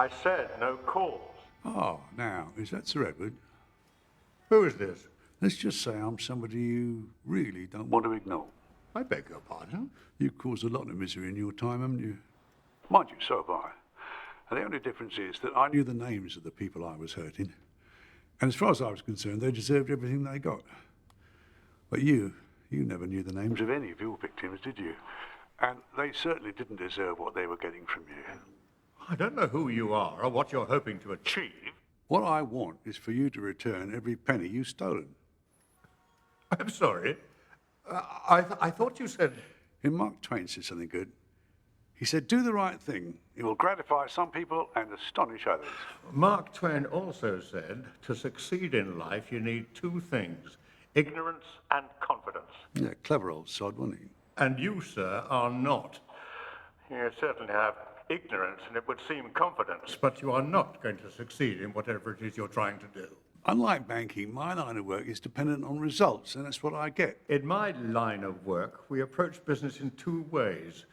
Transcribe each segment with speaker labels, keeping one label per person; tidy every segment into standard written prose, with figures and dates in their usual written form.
Speaker 1: I said no calls.
Speaker 2: Oh, now, is that Sir Edward?
Speaker 1: Who is this?
Speaker 2: Let's just say I'm somebody you really don't want to ignore.
Speaker 1: I beg your pardon?
Speaker 2: You've caused a lot of misery in your time, haven't you? Mind you, so have I. And the only difference is that I knew the names of the people I was hurting. And as far as I was concerned, they deserved everything they got. But you never knew the names of any of your victims, did you? And they certainly didn't deserve what they were getting from you.
Speaker 1: I don't know who you are or what you're hoping to achieve.
Speaker 2: What I want is for you to return every penny you've stolen.
Speaker 1: I'm sorry. I thought you said...
Speaker 2: And Mark Twain said something good. He said, do the right thing. It will gratify some people and astonish others.
Speaker 1: Mark Twain also said, to succeed in life, you need two things, ignorance and confidence.
Speaker 2: Yeah, clever old sod, wasn't he?
Speaker 1: And you, sir, are not. You certainly have ignorance, and it would seem confidence, but you are not going to succeed in whatever it is you're trying to do.
Speaker 2: Unlike banking, my line of work is dependent on results, and that's what I get.
Speaker 1: In my line of work, we approach business in two ways.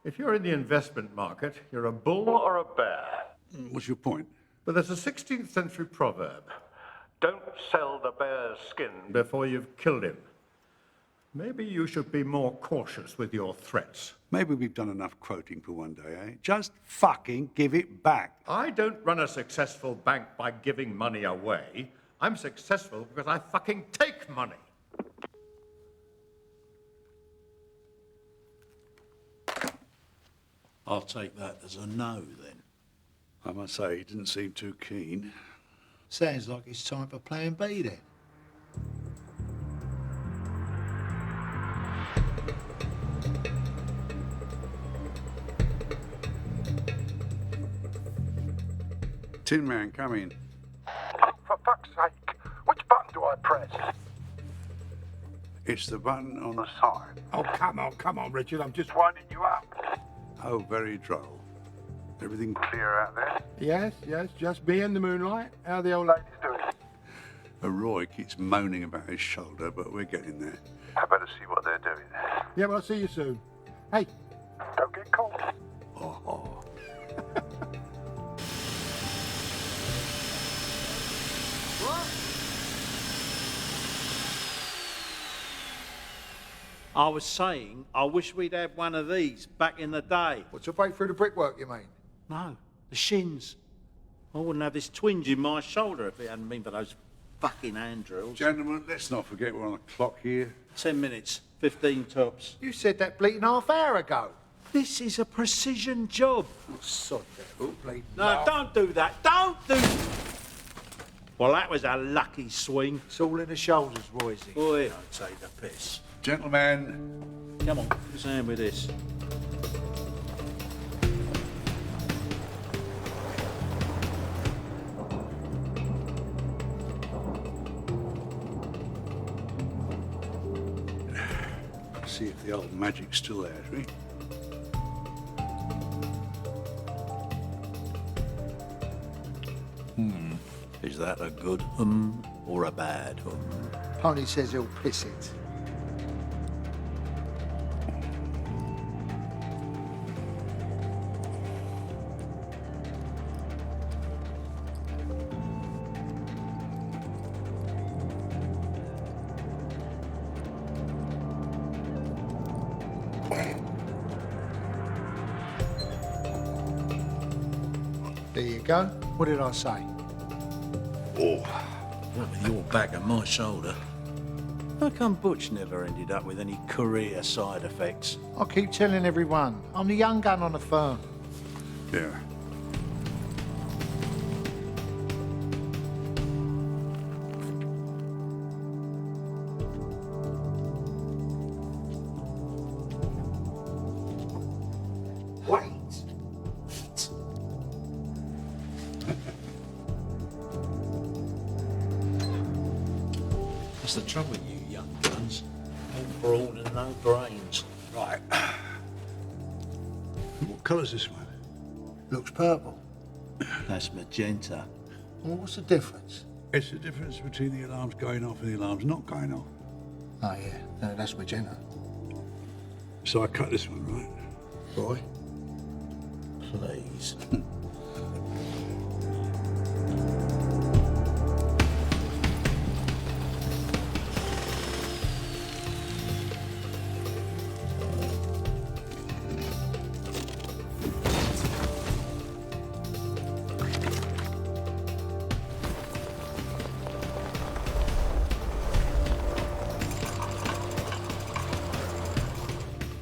Speaker 1: If you're in the investment market, you're a bull or a bear.
Speaker 2: What's your point?
Speaker 1: But there's a 16th century proverb. Don't sell the bear's skin before you've killed him. Maybe you should be more cautious with your threats.
Speaker 2: Maybe we've done enough quoting for one day, eh? Just fucking give it back.
Speaker 1: I don't run a successful bank by giving money away. I'm successful because I fucking take money.
Speaker 3: I'll take that as a no, then.
Speaker 2: I must say, he didn't seem too keen.
Speaker 3: Sounds like it's time for plan B, then.
Speaker 2: Tin Man, come in.
Speaker 4: For fuck's sake, which button do I press?
Speaker 2: It's the button on the side.
Speaker 4: Oh, come on, Richard, I'm just winding you up.
Speaker 2: Oh, very droll. Everything clear out there?
Speaker 4: Yes, just me and the moonlight. How are the old ladies doing?
Speaker 2: Roy keeps moaning about his shoulder, but we're getting there.
Speaker 4: I better see what they're doing. Yeah, well, I'll see you soon. Hey, don't get caught.
Speaker 2: Oh.
Speaker 3: I was saying, I wish we'd had one of these back in the day.
Speaker 4: What's to break through the brickwork, you mean?
Speaker 3: No, the shins. I wouldn't have this twinge in my shoulder if it hadn't been for those fucking hand drills.
Speaker 2: Gentlemen, let's not forget we're on the clock here.
Speaker 3: 10 minutes, 15 tops.
Speaker 4: You said that bleating half hour ago.
Speaker 3: This is a precision job.
Speaker 4: Oh, sod that, bleeding.
Speaker 3: No, don't do that. Don't do... Well, that was a lucky swing.
Speaker 4: It's all in the shoulders, Royce.
Speaker 3: Boy, don't take the piss.
Speaker 2: Gentlemen.
Speaker 3: Come on, who's hand with this?
Speaker 2: See if the old magic's still there, shall we?
Speaker 3: Is that a good or a bad
Speaker 4: Pony says he'll piss it. There you go. What did I say?
Speaker 3: What with your back and my shoulder? How come Butch never ended up with any career side effects?
Speaker 4: I keep telling everyone, I'm the young gun on the firm.
Speaker 2: Yeah.
Speaker 4: Wait.
Speaker 3: That's the trouble with you young guns. All brawn and no brains.
Speaker 2: Right. What colour's this one?
Speaker 4: Looks purple.
Speaker 3: That's magenta.
Speaker 4: Well, what's the difference?
Speaker 2: It's the difference between the alarms going off and the alarms not going off.
Speaker 4: Oh, yeah. No, that's magenta.
Speaker 2: So I cut this one, right?
Speaker 4: Boy.
Speaker 3: Please.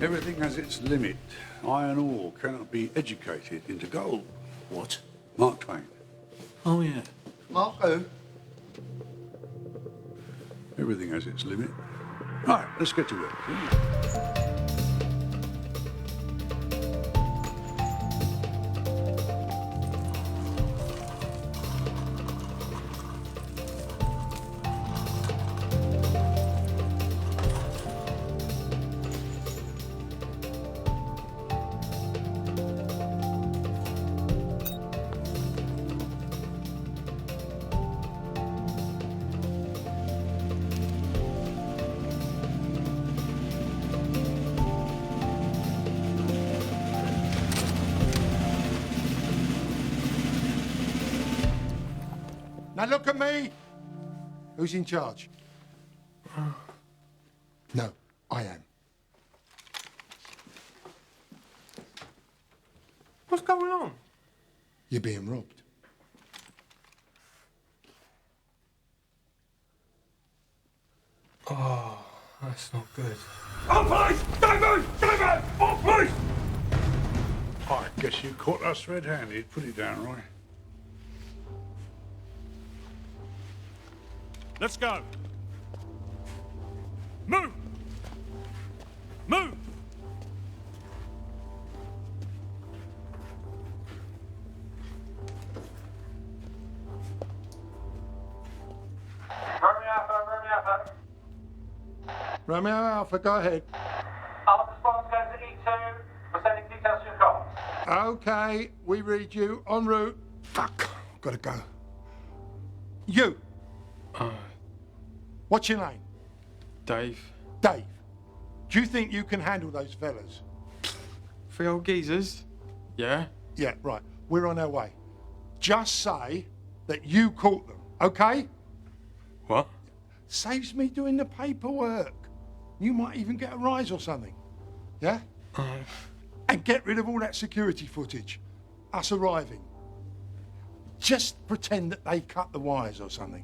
Speaker 2: Everything has its limit. Iron ore cannot be educated into gold.
Speaker 3: What?
Speaker 2: Mark Twain.
Speaker 3: Oh, yeah.
Speaker 4: Mark who?
Speaker 2: Everything has its limit. Right, let's get to work. Shall we?
Speaker 4: Now look at me. Who's in charge? No, I am.
Speaker 1: What's going on?
Speaker 4: You're being robbed.
Speaker 5: Oh, that's not good.
Speaker 2: Oh, police! Don't move! Don't move! Oh, police! I guess you caught us red-handed. Put it down, Roy.
Speaker 6: Let's go. Move! Move!
Speaker 4: Romeo Alpha, go ahead.
Speaker 7: Our response goes to E2. We're sending details to your cops.
Speaker 4: Okay, we read you. En route. Fuck, gotta go. You. What's your name?
Speaker 5: Dave.
Speaker 4: Dave. Do you think you can handle those fellas?
Speaker 5: 3 old geezers? Yeah?
Speaker 4: Yeah, right. We're on our way. Just say that you caught them, okay?
Speaker 5: What?
Speaker 4: Saves me doing the paperwork. You might even get a rise or something. Yeah? And get rid of all that security footage. Us arriving. Just pretend that they cut the wires or something.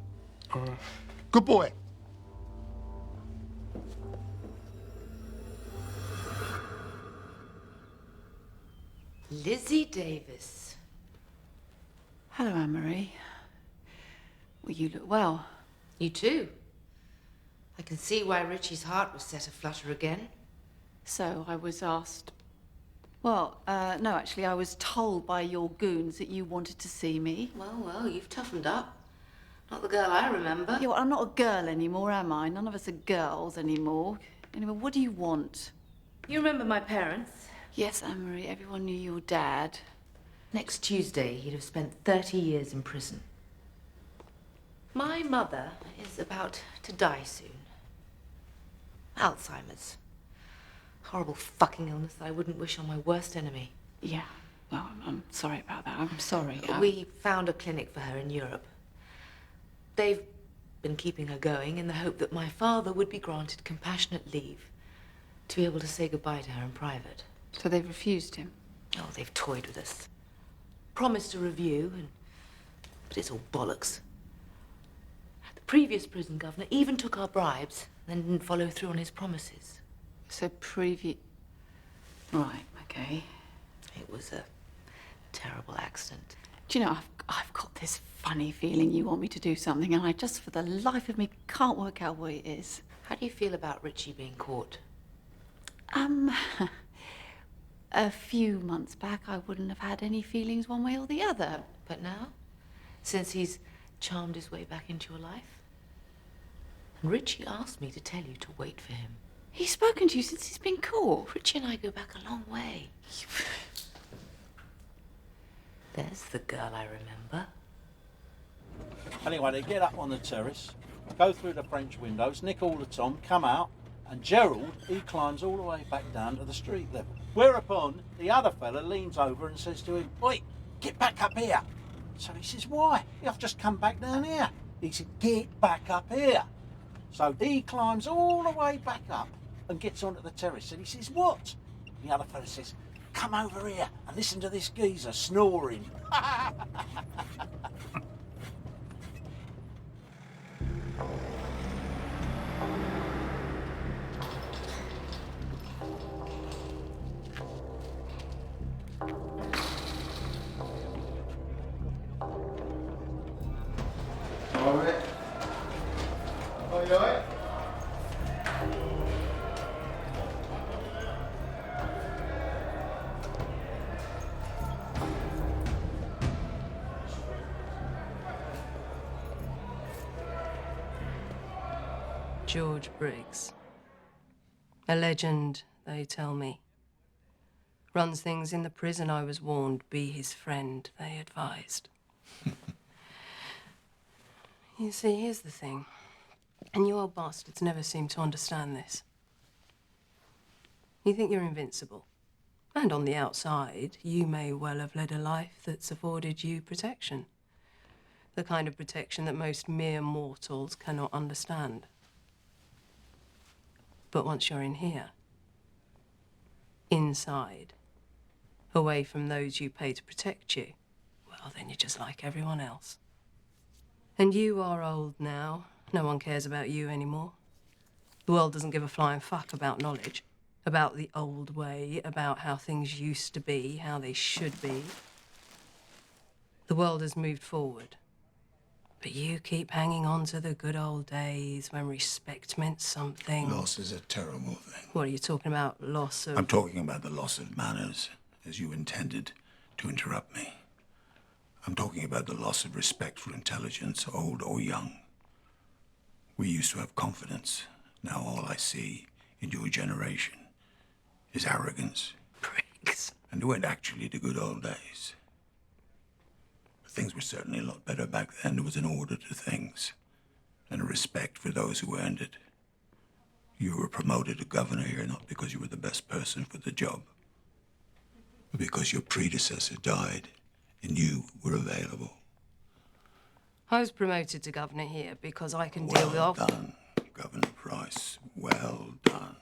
Speaker 4: Good boy.
Speaker 8: Lizzie Davis.
Speaker 9: Hello, Anne-Marie. Well, you look well.
Speaker 8: You too. I can see why Richie's heart was set aflutter again.
Speaker 9: So I was asked... Well, no, actually, I was told by your goons that you wanted to see me.
Speaker 8: Well, you've toughened up. Not the girl I remember.
Speaker 9: Yeah, well, I'm not a girl anymore, am I? None of us are girls anymore. Anyway, what do you want?
Speaker 8: You remember my parents?
Speaker 9: Yes, Anne-Marie, everyone knew your dad.
Speaker 8: Next Tuesday, he'd have spent 30 years in prison. My mother is about to die soon. Alzheimer's. Horrible fucking illness that I wouldn't wish on my worst enemy.
Speaker 9: Yeah, well, I'm sorry about that. I'm sorry.
Speaker 8: We found a clinic for her in Europe. They've been keeping her going in the hope that my father would be granted compassionate leave to be able to say goodbye to her in private.
Speaker 9: So they've refused him?
Speaker 8: Oh, they've toyed with us. Promised a review, but it's all bollocks. The previous prison governor even took our bribes, then didn't follow through on his promises.
Speaker 9: So Right, okay.
Speaker 8: It was a terrible accident.
Speaker 9: Do you know, I've got this funny feeling you want me to do something, and I just, for the life of me, can't work out what it is.
Speaker 8: How do you feel about Richie being caught?
Speaker 9: A few months back, I wouldn't have had any feelings one way or the other.
Speaker 8: But now? Since he's charmed his way back into your life? And Richie asked me to tell you to wait for him.
Speaker 9: He's spoken to you since he's been caught.
Speaker 8: Richie and I go back a long way. There's the girl I remember.
Speaker 3: Anyway, they get up on the terrace, go through the French windows, nick all the Tom, come out, and Gerald, he climbs all the way back down to the street level. Whereupon, the other fella leans over and says to him, "Oi, get back up here." So he says, "Why? I've just come back down here." He said, "Get back up here." So he climbs all the way back up and gets onto the terrace, and he says, "What?" The other fella says, "Come over here and listen to this geezer snoring."
Speaker 10: All right. Oh, you all right?
Speaker 11: George Briggs. A legend, they tell me. Runs things in the prison, I was warned. Be his friend, they advised. You see, here's the thing. And you old bastards never seem to understand this. You think you're invincible. And on the outside, you may well have led a life that's afforded you protection. The kind of protection that most mere mortals cannot understand. But once you're in here, inside, away from those you pay to protect you, well, then you're just like everyone else. And you are old now. No one cares about you anymore. The world doesn't give a flying fuck about knowledge, about the old way, about how things used to be, how they should be. The world has moved forward. But you keep hanging on to the good old days when respect meant something.
Speaker 12: Loss is a terrible thing.
Speaker 11: What are you talking about? Loss of...
Speaker 12: I'm talking about the loss of manners, as you intended to interrupt me. I'm talking about the loss of respect for intelligence, old or young. We used to have confidence. Now all I see in your generation is arrogance.
Speaker 11: Pricks.
Speaker 12: And it weren't actually the good old days. Things were certainly a lot better back then. There was an order to things and a respect for those who earned it. You were promoted to governor here not because you were the best person for the job, but because your predecessor died and you were available.
Speaker 11: I was promoted to governor here because I can deal with...
Speaker 12: Well done, Governor Price. Well done.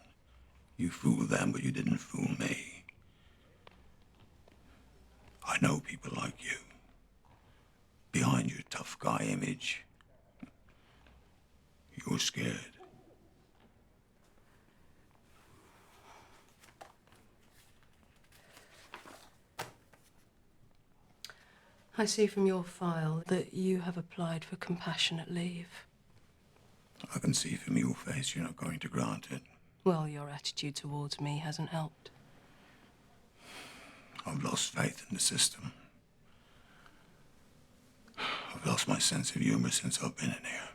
Speaker 12: You fooled them, but you didn't fool me. I know people like you. Behind your tough guy image, you're scared.
Speaker 11: I see from your file that you have applied for compassionate leave.
Speaker 12: I can see from your face you're not going to grant it.
Speaker 11: Well, your attitude towards me hasn't helped.
Speaker 12: I've lost faith in the system. I've lost my sense of humor since I've been in here.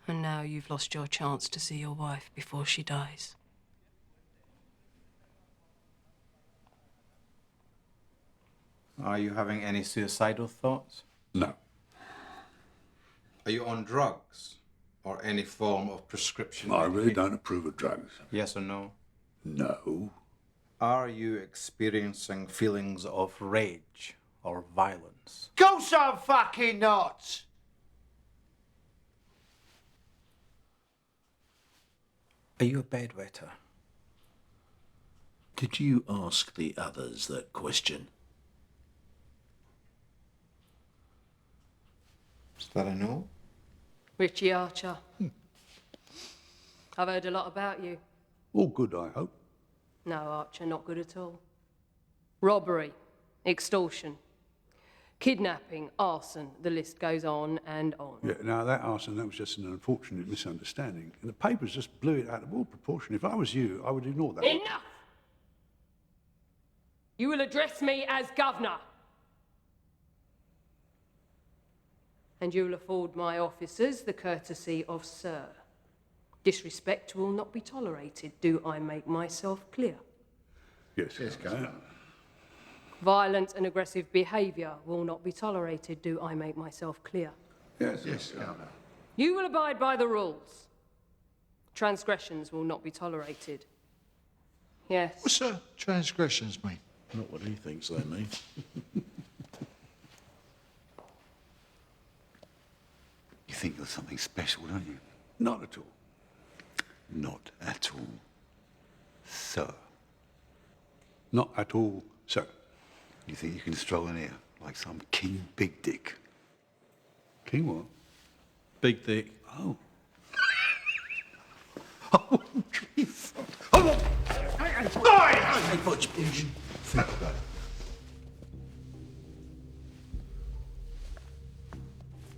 Speaker 11: And now you've lost your chance to see your wife before she dies.
Speaker 10: Are you having any suicidal thoughts?
Speaker 2: No.
Speaker 10: Are you on drugs or any form of prescription?
Speaker 2: I really don't approve of drugs.
Speaker 10: Yes or no?
Speaker 2: No.
Speaker 10: Are you experiencing feelings of rage or violence?
Speaker 13: Course I'm fucking not!
Speaker 10: Are you a bedwetter?
Speaker 14: Did you ask the others that question?
Speaker 10: Is that a no?
Speaker 11: Richie Archer. I've heard a lot about you.
Speaker 2: All good, I hope.
Speaker 11: No, Archer, not good at all. Robbery, extortion, kidnapping, arson, the list goes on and on.
Speaker 2: Yeah, now that arson, that was just an unfortunate misunderstanding. And the papers just blew it out of all proportion. If I was you, I would ignore that.
Speaker 11: Enough! You will address me as governor. And you will afford my officers the courtesy of sir. Disrespect will not be tolerated. Do I make myself clear?
Speaker 2: Yes, Governor.
Speaker 11: Violent and aggressive behaviour will not be tolerated. Do I make myself clear?
Speaker 2: Yes, Governor.
Speaker 11: You will abide by the rules. Transgressions will not be tolerated. Yes.
Speaker 4: What's transgressions mean?
Speaker 14: Not what he thinks they mean.
Speaker 12: You think you're something special, don't you?
Speaker 2: Not at all.
Speaker 12: Not at all, sir.
Speaker 2: Not at all, sir.
Speaker 12: You think you can stroll in here like some King Big Dick?
Speaker 2: King what?
Speaker 14: Big Dick.
Speaker 2: Oh.
Speaker 12: Oh, jeez. Oh,
Speaker 14: Hey, Butch.
Speaker 12: think about it.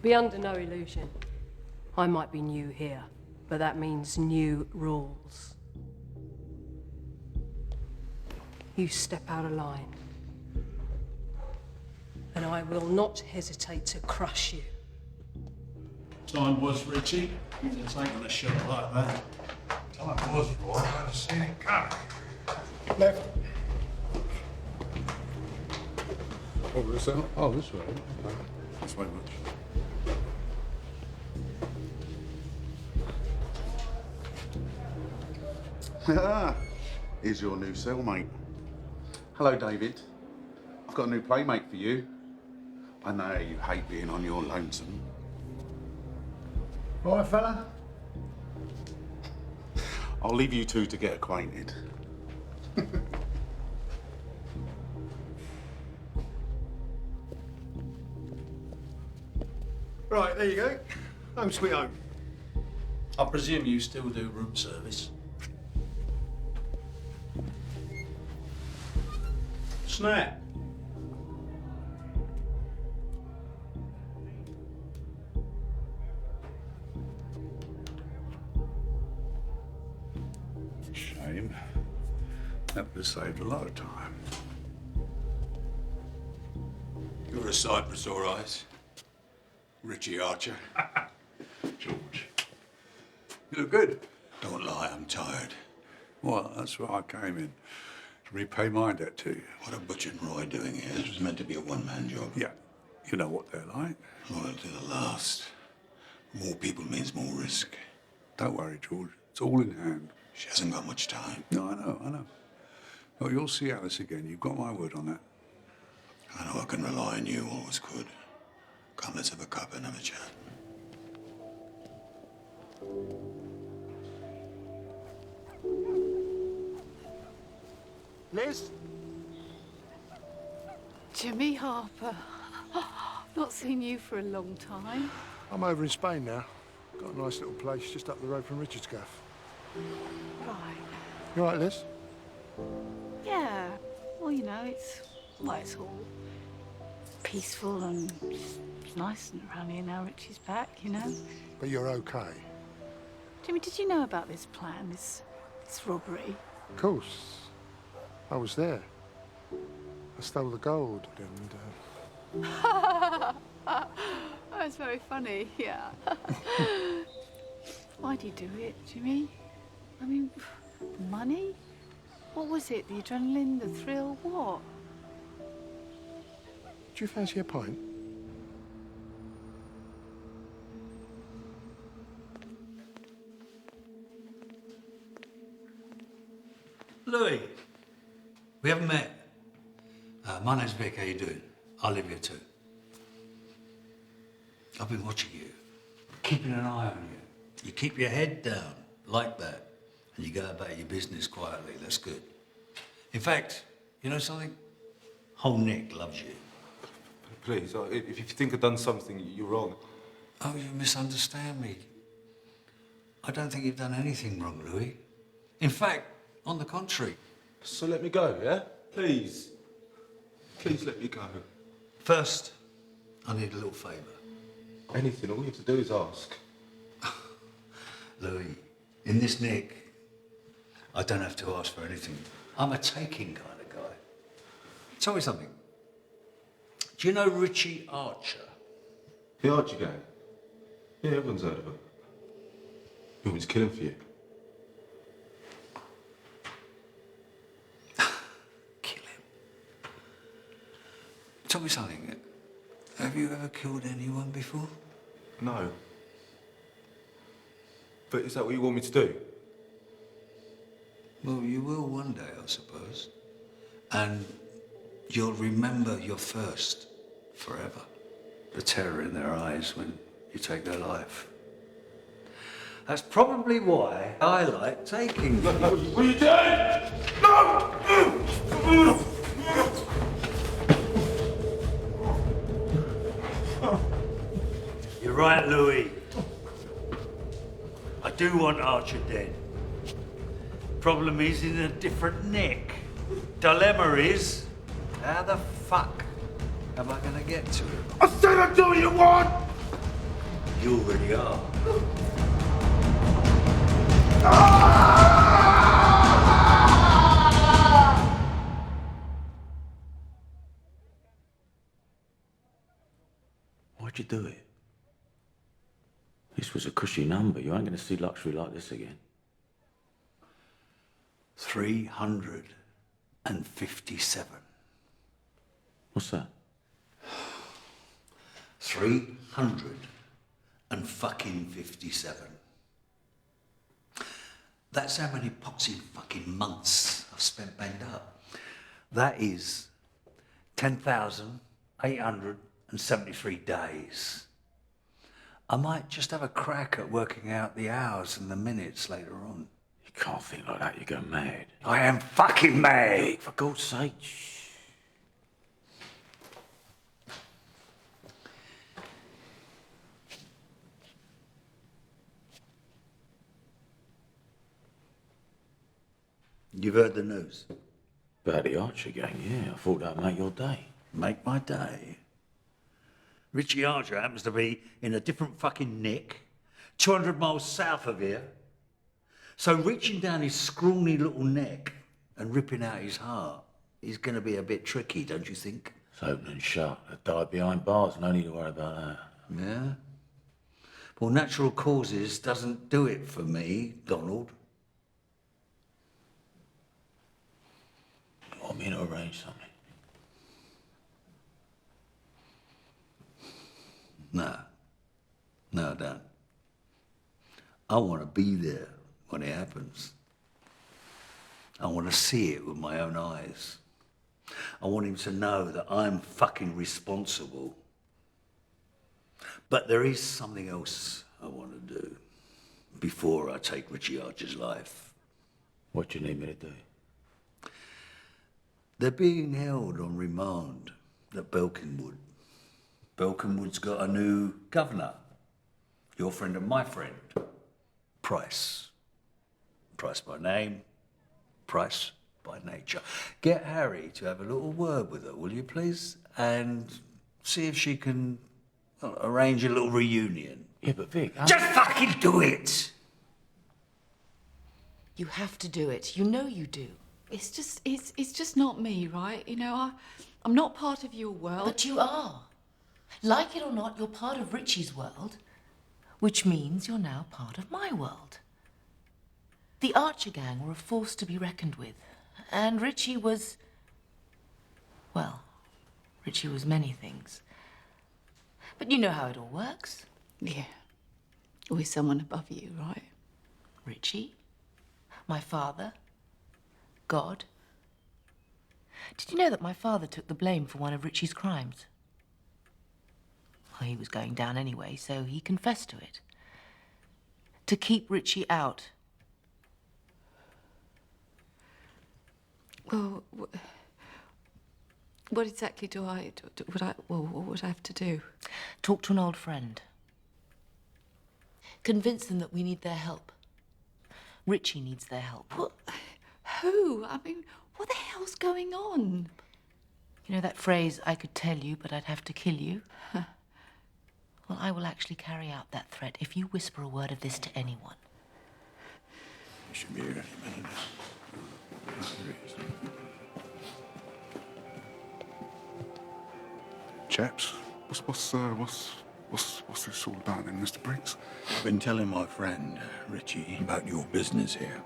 Speaker 11: Be under no illusion. I might be new here, but that means new rules. You step out of line, and I will not hesitate to crush you.
Speaker 14: Time was, Richie. It's ain't gonna shot like that.
Speaker 4: Time was, Roy. I'd have seen it coming. Left.
Speaker 2: Over this out? Oh, this way. Thanks very much.
Speaker 15: Ah, here's your new cellmate. Hello, David. I've got a new playmate for you. I know you hate being on your lonesome.
Speaker 1: All right, fella?
Speaker 15: I'll leave you two to get acquainted.
Speaker 1: Right, there you go. Home sweet home.
Speaker 14: I presume you still do room service. Snap.
Speaker 2: Shame. That would have saved a lot of time.
Speaker 12: You're a sight for sore eyes. Richie Archer.
Speaker 2: George. You look good.
Speaker 12: Don't lie, I'm tired.
Speaker 2: Well, that's why I came in. To repay my debt to you.
Speaker 12: What are Butch and Roy doing here? This was meant to be a one-man job.
Speaker 2: Yeah. You know what they're like.
Speaker 12: Loyal to the last. More people means more risk.
Speaker 2: Don't worry, George. It's all in hand.
Speaker 12: She hasn't got much time.
Speaker 2: No, I know. Well, you'll see Alice again. You've got my word on that.
Speaker 12: I know I can rely on you, always could. Come, let's have a cup and have a chat.
Speaker 4: Liz?
Speaker 9: Jimmy Harper. Not seen you for a long time.
Speaker 4: I'm over in Spain now. Got a nice little place just up the road from Richard's gaff.
Speaker 9: Right.
Speaker 4: You all right, Liz?
Speaker 9: Yeah. Well, you know, it's all peaceful and it's nice around here now Richie's back, you know.
Speaker 4: But you're okay?
Speaker 9: Jimmy, did you know about this plan, this robbery?
Speaker 4: Of course. I was there. I stole the gold and...
Speaker 9: That's very funny, yeah. Why do you do it, Jimmy? I mean, money? What was it? The adrenaline, the thrill, what?
Speaker 4: Do you fancy a pint?
Speaker 12: Louis, we haven't met. My name's Vic. How you doing? I live here too. I've been watching you, keeping an eye on you. You keep your head down like that, and you go about your business quietly. That's good. In fact, you know something? Whole Nick loves you.
Speaker 16: Please, if you think I've done something, you're wrong.
Speaker 12: Oh, you misunderstand me. I don't think you've done anything wrong, Louis. In fact, on the contrary.
Speaker 16: So let me go, yeah? Please. Please let me go.
Speaker 12: First, I need a little favour.
Speaker 16: Anything, all you have to do is ask.
Speaker 12: Louis, in this nick, I don't have to ask for anything. I'm a taking kind of guy. Tell me something. Do you know Richie Archer?
Speaker 16: The Archer gang? Yeah, everyone's heard of him. You want me to kill him for you?
Speaker 12: Kill him? Tell me something. Have you ever killed anyone before?
Speaker 16: No. But is that what you want me to do?
Speaker 12: Well, you will one day, I suppose. And you'll remember your first forever. The terror in their eyes when you take their life. That's probably why I like taking them.
Speaker 16: What are you doing? No!
Speaker 12: You're right, Louis. I do want Archer dead. Problem is in a different nick. Dilemma is, how the fuck am I gonna get to him?
Speaker 16: I said I do what you want!
Speaker 12: you already are.
Speaker 17: Why'd you do it? This was a cushy number. You ain't going to see luxury like this again.
Speaker 12: 357.
Speaker 17: What's that?
Speaker 12: 357. That's how many poxy fucking months I've spent banged up. That is 10,873 days. I might just have a crack at working out the hours and the minutes later on.
Speaker 17: You can't think like that. You go mad.
Speaker 12: I am fucking mad.
Speaker 17: Vic, for God's sake. Shh.
Speaker 12: You've heard the news?
Speaker 17: About the Archer gang, yeah. I thought that'd make your day.
Speaker 12: Make my day. Richie Archer happens to be in a different fucking nick, 200 miles south of here. So reaching down his scrawny little neck and ripping out his heart is going to be a bit tricky, don't you think?
Speaker 17: It's open and shut. They died behind bars. No need to worry about that.
Speaker 12: Yeah? Well, natural causes doesn't do it for me, Donald.
Speaker 17: You want me to arrange something?
Speaker 12: No. No, I don't. I want to be there when it happens. I want to see it with my own eyes. I want him to know that I'm fucking responsible. But there is something else I want to do before I take Richie Archer's life.
Speaker 17: What do you need me to do?
Speaker 12: They're being held on remand at Belkinwood. Belkinwood's got a new governor. Your friend and my friend. Price. Price by name, Price by nature. Get Harry to have a little word with her, will you please? And see if she can arrange a little reunion.
Speaker 17: Yeah, but Vic...
Speaker 12: Just fucking do it!
Speaker 8: You have to do it. You know you do.
Speaker 9: It's just not me, right? You know, I'm not part of your world.
Speaker 8: But you are. Like it or not, you're part of Richie's world, which means you're now part of my world. The Archer gang were a force to be reckoned with, and Richie was... well, Richie was many things. But you know how it all works.
Speaker 9: Yeah. Always someone above you, right?
Speaker 8: Richie, my father, God. Did you know that my father took the blame for one of Richie's crimes? Well, he was going down anyway, so he confessed to it. To keep Richie out.
Speaker 9: Well, what exactly what would I have to do?
Speaker 8: Talk to an old friend. Convince them that we need their help. Richie needs their help.
Speaker 9: What? Who? I mean, what the hell's going on?
Speaker 8: You know that phrase, I could tell you, but I'd have to kill you? Huh. Well, I will actually carry out that threat if you whisper a word of this to anyone.
Speaker 12: You should be here any minute.
Speaker 15: Chaps, what's this all about then, Mr. Briggs?
Speaker 12: I've been telling my friend, Richie, about your business here.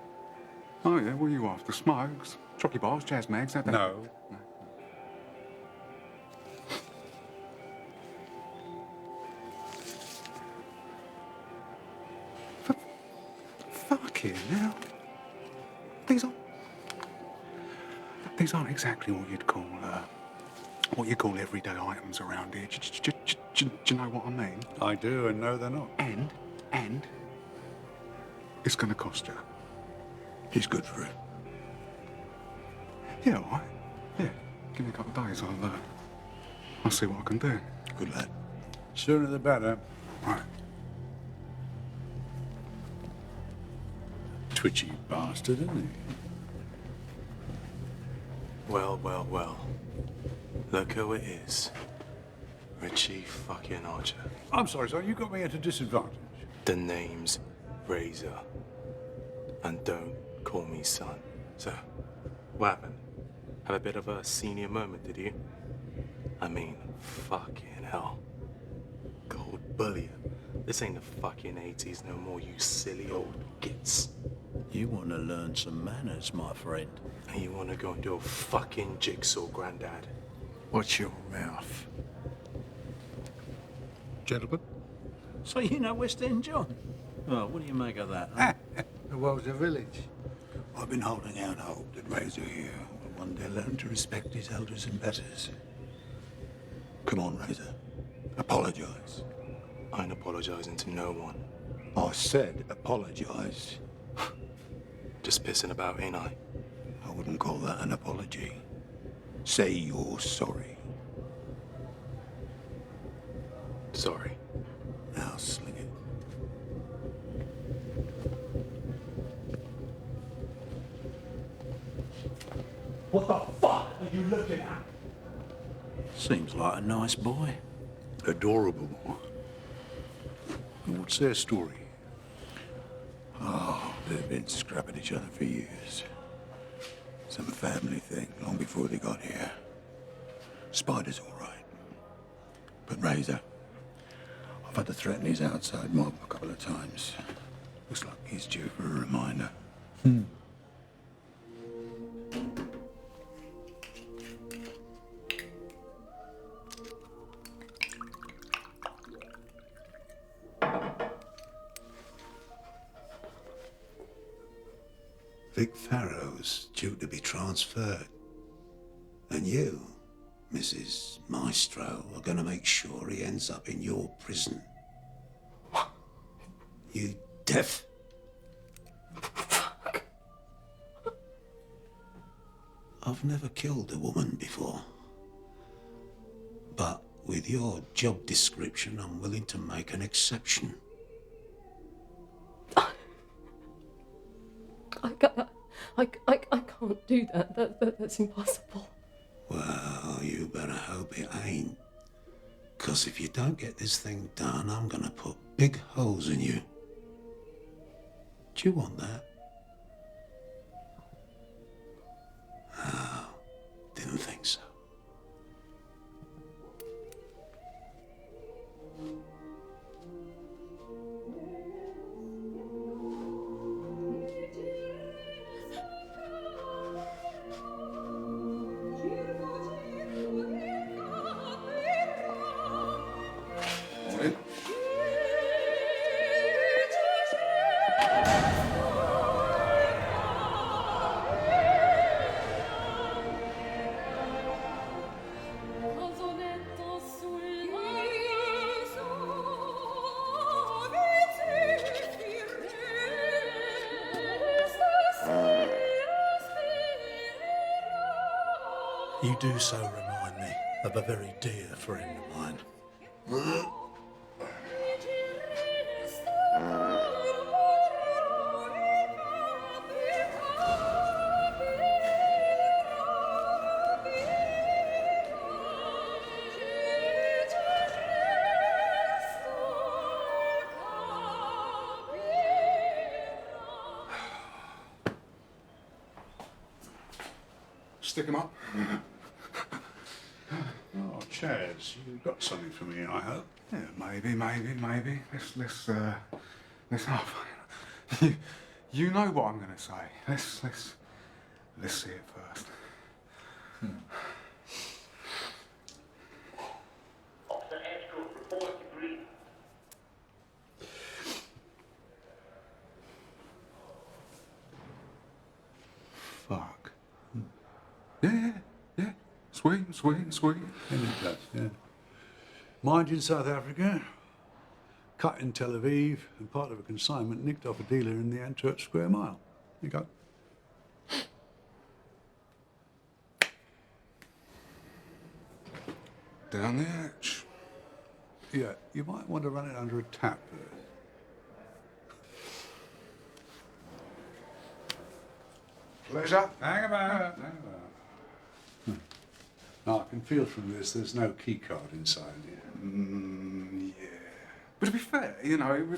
Speaker 15: Oh, yeah? What are you after? Smokes? Chocolate bars? Jazz mags? That
Speaker 12: No.
Speaker 15: Fucking hell. These aren't exactly what you'd call everyday items around here. Do you know what I mean?
Speaker 2: I do, and no, they're not.
Speaker 15: And it's going to cost you.
Speaker 12: He's good for it.
Speaker 15: Yeah, all right. Yeah, give me a couple of days. I'll see what I can do.
Speaker 12: Good lad.
Speaker 2: Sooner the better.
Speaker 15: Right.
Speaker 2: Twitchy bastard, isn't he?
Speaker 5: Well, well, well. Look who it is.
Speaker 16: Richie fucking Archer.
Speaker 2: I'm sorry, son, you got me at a disadvantage.
Speaker 16: The name's Razor. And don't call me son. So, what happened? Have a bit of a senior moment, did you? I mean, fucking hell. Gold bullion. This ain't the fucking 80s no more, you silly old gits.
Speaker 18: You want to learn some manners, my friend.
Speaker 16: And you want to go and do a fucking jigsaw, Grandad?
Speaker 18: Watch your mouth.
Speaker 2: Gentlemen?
Speaker 3: So you know West End John? Oh, what do you make of that, huh?
Speaker 12: The world's a village. I've been holding out hope that Razor here will one day learn to respect his elders and betters. Come on, Razor. Apologise.
Speaker 16: I ain't apologising to no one.
Speaker 12: I said apologise.
Speaker 16: Just pissing about, ain't I?
Speaker 12: I wouldn't call that an apology. Say you're sorry.
Speaker 16: Sorry.
Speaker 12: Now sling it.
Speaker 14: What the fuck are you looking at?
Speaker 3: Seems like a nice boy.
Speaker 2: Adorable. And what's their story?
Speaker 12: Oh, they've been scrapping each other for years. Some family thing, long before they got here. Spider's all right. But Razor, I've had to threaten his outside mob a couple of times. Looks like he's due for a reminder.
Speaker 19: Vic Farrow's due to be transferred. And you, Mrs. Maestro, are going to make sure he ends up in your prison. You deaf? Fuck. I've never killed a woman before. But with your job description, I'm willing to make an exception.
Speaker 11: I can't do that. That's impossible.
Speaker 19: Well, you better hope it ain't. 'Cause if you don't get this thing done, I'm gonna put big holes in you. Do you want that? Oh, didn't think so.
Speaker 18: You do so remind me of a very dear friend of mine.
Speaker 2: Stick him up. Oh, Chaz, you got something for me, I hope.
Speaker 15: Yeah, maybe. Let's you know what I'm gonna say. Let's see it first. Fuck. Yeah. Sweet.
Speaker 2: Yeah. Mind you, in South Africa, cut in Tel Aviv, and part of a consignment nicked off a dealer in the Antwerp Square Mile. There you go.
Speaker 15: Down the hatch.
Speaker 2: Yeah, you might want to run it under a tap first.
Speaker 15: Pleasure.
Speaker 2: Hang about. Now, I can feel from this there's no key card inside here.
Speaker 15: Yeah. But to be fair, you know, it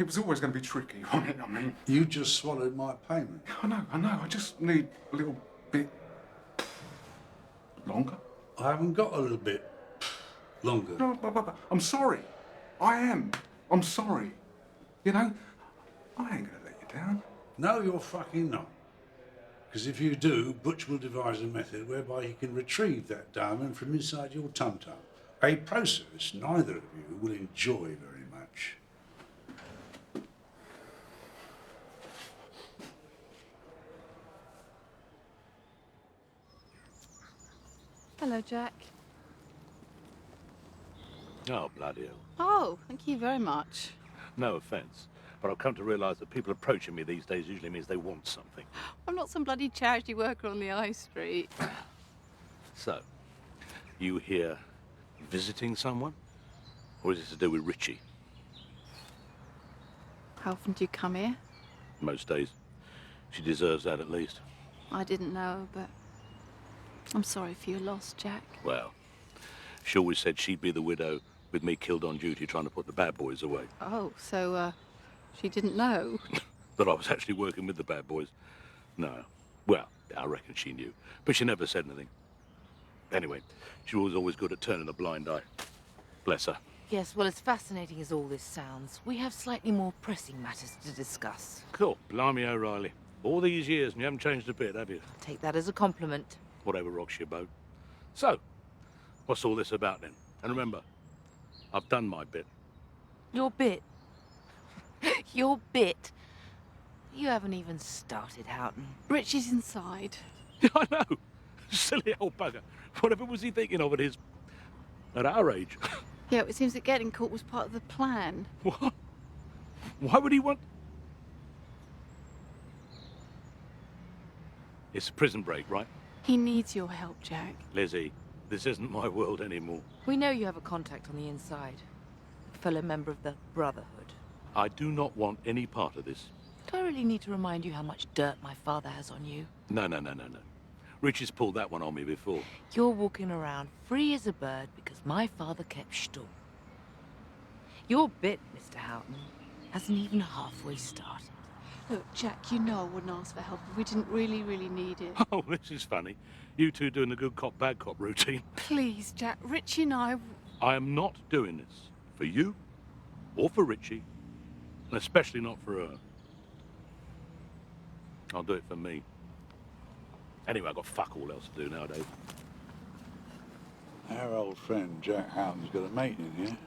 Speaker 15: was always going to be tricky, wasn't it? I mean...
Speaker 2: You just swallowed my payment.
Speaker 15: I know. I just need a little bit... longer.
Speaker 2: I haven't got a little bit longer.
Speaker 15: No, but I'm sorry. I am. I'm sorry. You know, I ain't going to let you down.
Speaker 2: No, you're fucking not. Because if you do, Butch will devise a method whereby he can retrieve that diamond from inside your tum-tum. A process neither of you will enjoy very much.
Speaker 9: Hello, Jack.
Speaker 20: Oh, bloody hell.
Speaker 9: Oh, thank you very much.
Speaker 20: No offence, but I've come to realise that people approaching me these days usually means they want something.
Speaker 9: I'm not some bloody charity worker on the high street.
Speaker 20: So, you here visiting someone? Or is it to do with Richie?
Speaker 9: How often do you come here?
Speaker 20: Most days. She deserves that at least.
Speaker 9: I didn't know, but I'm sorry for your loss, Jack.
Speaker 20: Well, she always said she'd be the widow with me killed on duty trying to put the bad boys away.
Speaker 9: Oh, so, she didn't know?
Speaker 20: That I was actually working with the bad boys. No. Well, I reckon she knew. But she never said anything. Anyway, she was always good at turning a blind eye. Bless her.
Speaker 8: Yes, well, as fascinating as all this sounds, we have slightly more pressing matters to discuss.
Speaker 20: Cool. Blimey O'Reilly. All these years and you haven't changed a bit, have you?
Speaker 8: Take that as a compliment.
Speaker 20: Whatever rocks your boat. So, what's all this about then? And remember, I've done my bit.
Speaker 8: Your bit? Your bit? You haven't even started, Houghton.
Speaker 9: Richie's inside.
Speaker 20: I know. Silly old bugger. Whatever was he thinking of at our age?
Speaker 9: Yeah, it seems that getting caught was part of the plan.
Speaker 20: What? Why would he want... It's a prison break, right?
Speaker 9: He needs your help, Jack.
Speaker 20: Lizzie, this isn't my world anymore.
Speaker 8: We know you have a contact on the inside. A fellow member of the Brotherhood.
Speaker 20: I do not want any part of this.
Speaker 8: Do I really need to remind you how much dirt my father has on you?
Speaker 20: No. Richie's pulled that one on me before.
Speaker 8: You're walking around free as a bird because my father kept stall. Your bit, Mr. Houghton, hasn't even halfway started.
Speaker 9: Look, Jack, you know I wouldn't ask for help if we didn't really need it.
Speaker 20: Oh, this is funny. You two doing the good cop, bad cop routine.
Speaker 9: Please, Jack, Richie and I
Speaker 20: am not doing this for you or for Richie, and especially not for her. I'll do it for me. Anyway, I've got fuck all else to do nowadays.
Speaker 2: Our old friend Jack Houghton's got a mate in here.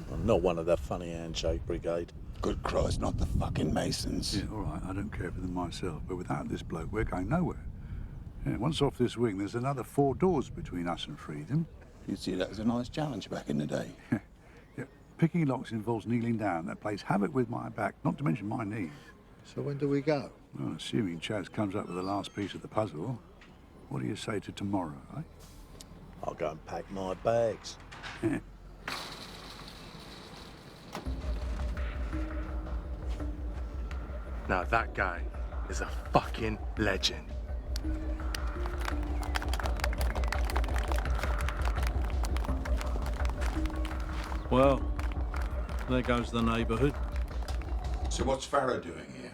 Speaker 18: Well, not one of the funny handshake brigade.
Speaker 12: Good Christ, not the fucking Masons.
Speaker 2: Yeah, all right, I don't care for them myself, but without this bloke, we're going nowhere. Yeah, once off this wing, there's another 4 doors between us and freedom.
Speaker 12: You'd see that as a nice challenge back in the day.
Speaker 2: Yeah, picking locks involves kneeling down. That plays havoc with my back, not to mention my knees.
Speaker 18: So when do we go?
Speaker 2: Well, assuming Chaz comes up with the last piece of the puzzle, what do you say to tomorrow, eh?
Speaker 18: I'll go and pack my bags.
Speaker 2: Yeah.
Speaker 16: Now that guy is a fucking legend.
Speaker 14: Well, there goes the neighbourhood.
Speaker 12: So what's Farrow doing here?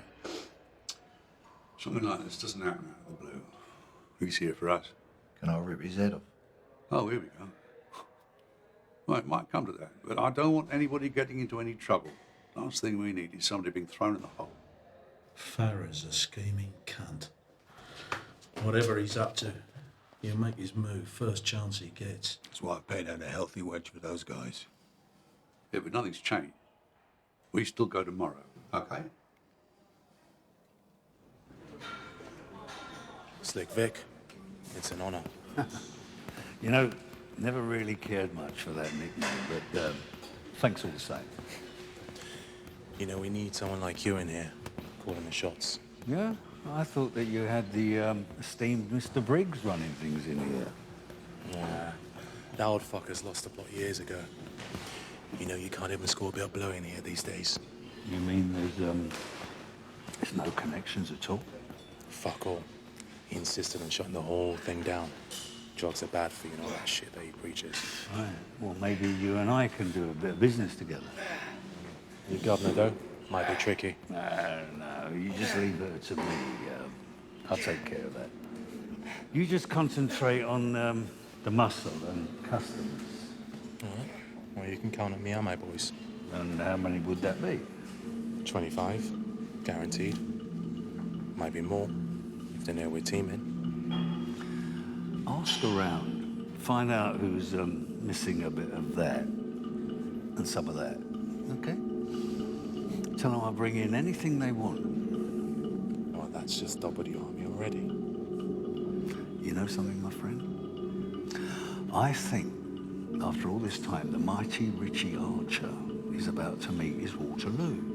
Speaker 2: Something like this doesn't happen out of the blue. He's here for us.
Speaker 18: Can I rip his head off?
Speaker 2: Oh, here we go. Well, it might come to that, but I don't want anybody getting into any trouble. Last thing we need is somebody being thrown in the hole.
Speaker 18: Farrow's a scheming cunt. Whatever he's up to, he'll make his move first chance he gets.
Speaker 12: That's why I paid out a healthy wedge for those guys.
Speaker 2: Yeah, but nothing's changed. We still go tomorrow.
Speaker 12: Okay.
Speaker 16: Slick Vic, it's an honour.
Speaker 21: You know, never really cared much for that nickname, but thanks all the same.
Speaker 16: You know, we need someone like you in here, calling the shots.
Speaker 21: Yeah? I thought that you had the esteemed Mr. Briggs running things in here.
Speaker 16: Yeah. That old fucker's lost the plot years ago. You know, you can't even score a bit of blow in here these days.
Speaker 21: You mean there's no connections at all?
Speaker 16: Fuck all. He insisted on shutting the whole thing down. drugs are bad for you and all that shit that he preaches.
Speaker 21: Right. Well, maybe you and I can do a bit of business together.
Speaker 16: Your governor, though, might be tricky.
Speaker 21: No, you just leave it to me. I'll take care of that. You just concentrate on the muscle and customs.
Speaker 16: All right. Well, you can count on me and my boys.
Speaker 21: And how many would that be?
Speaker 16: 25, guaranteed. Might be more, if they know we're teaming.
Speaker 21: Ask around. Find out who's missing a bit of that and some of that, okay? Tell them I'll bring in anything they want.
Speaker 16: Well, that's just double the army already.
Speaker 21: You know something, my friend? I think, after all this time, the mighty Richie Archer is about to meet his Waterloo.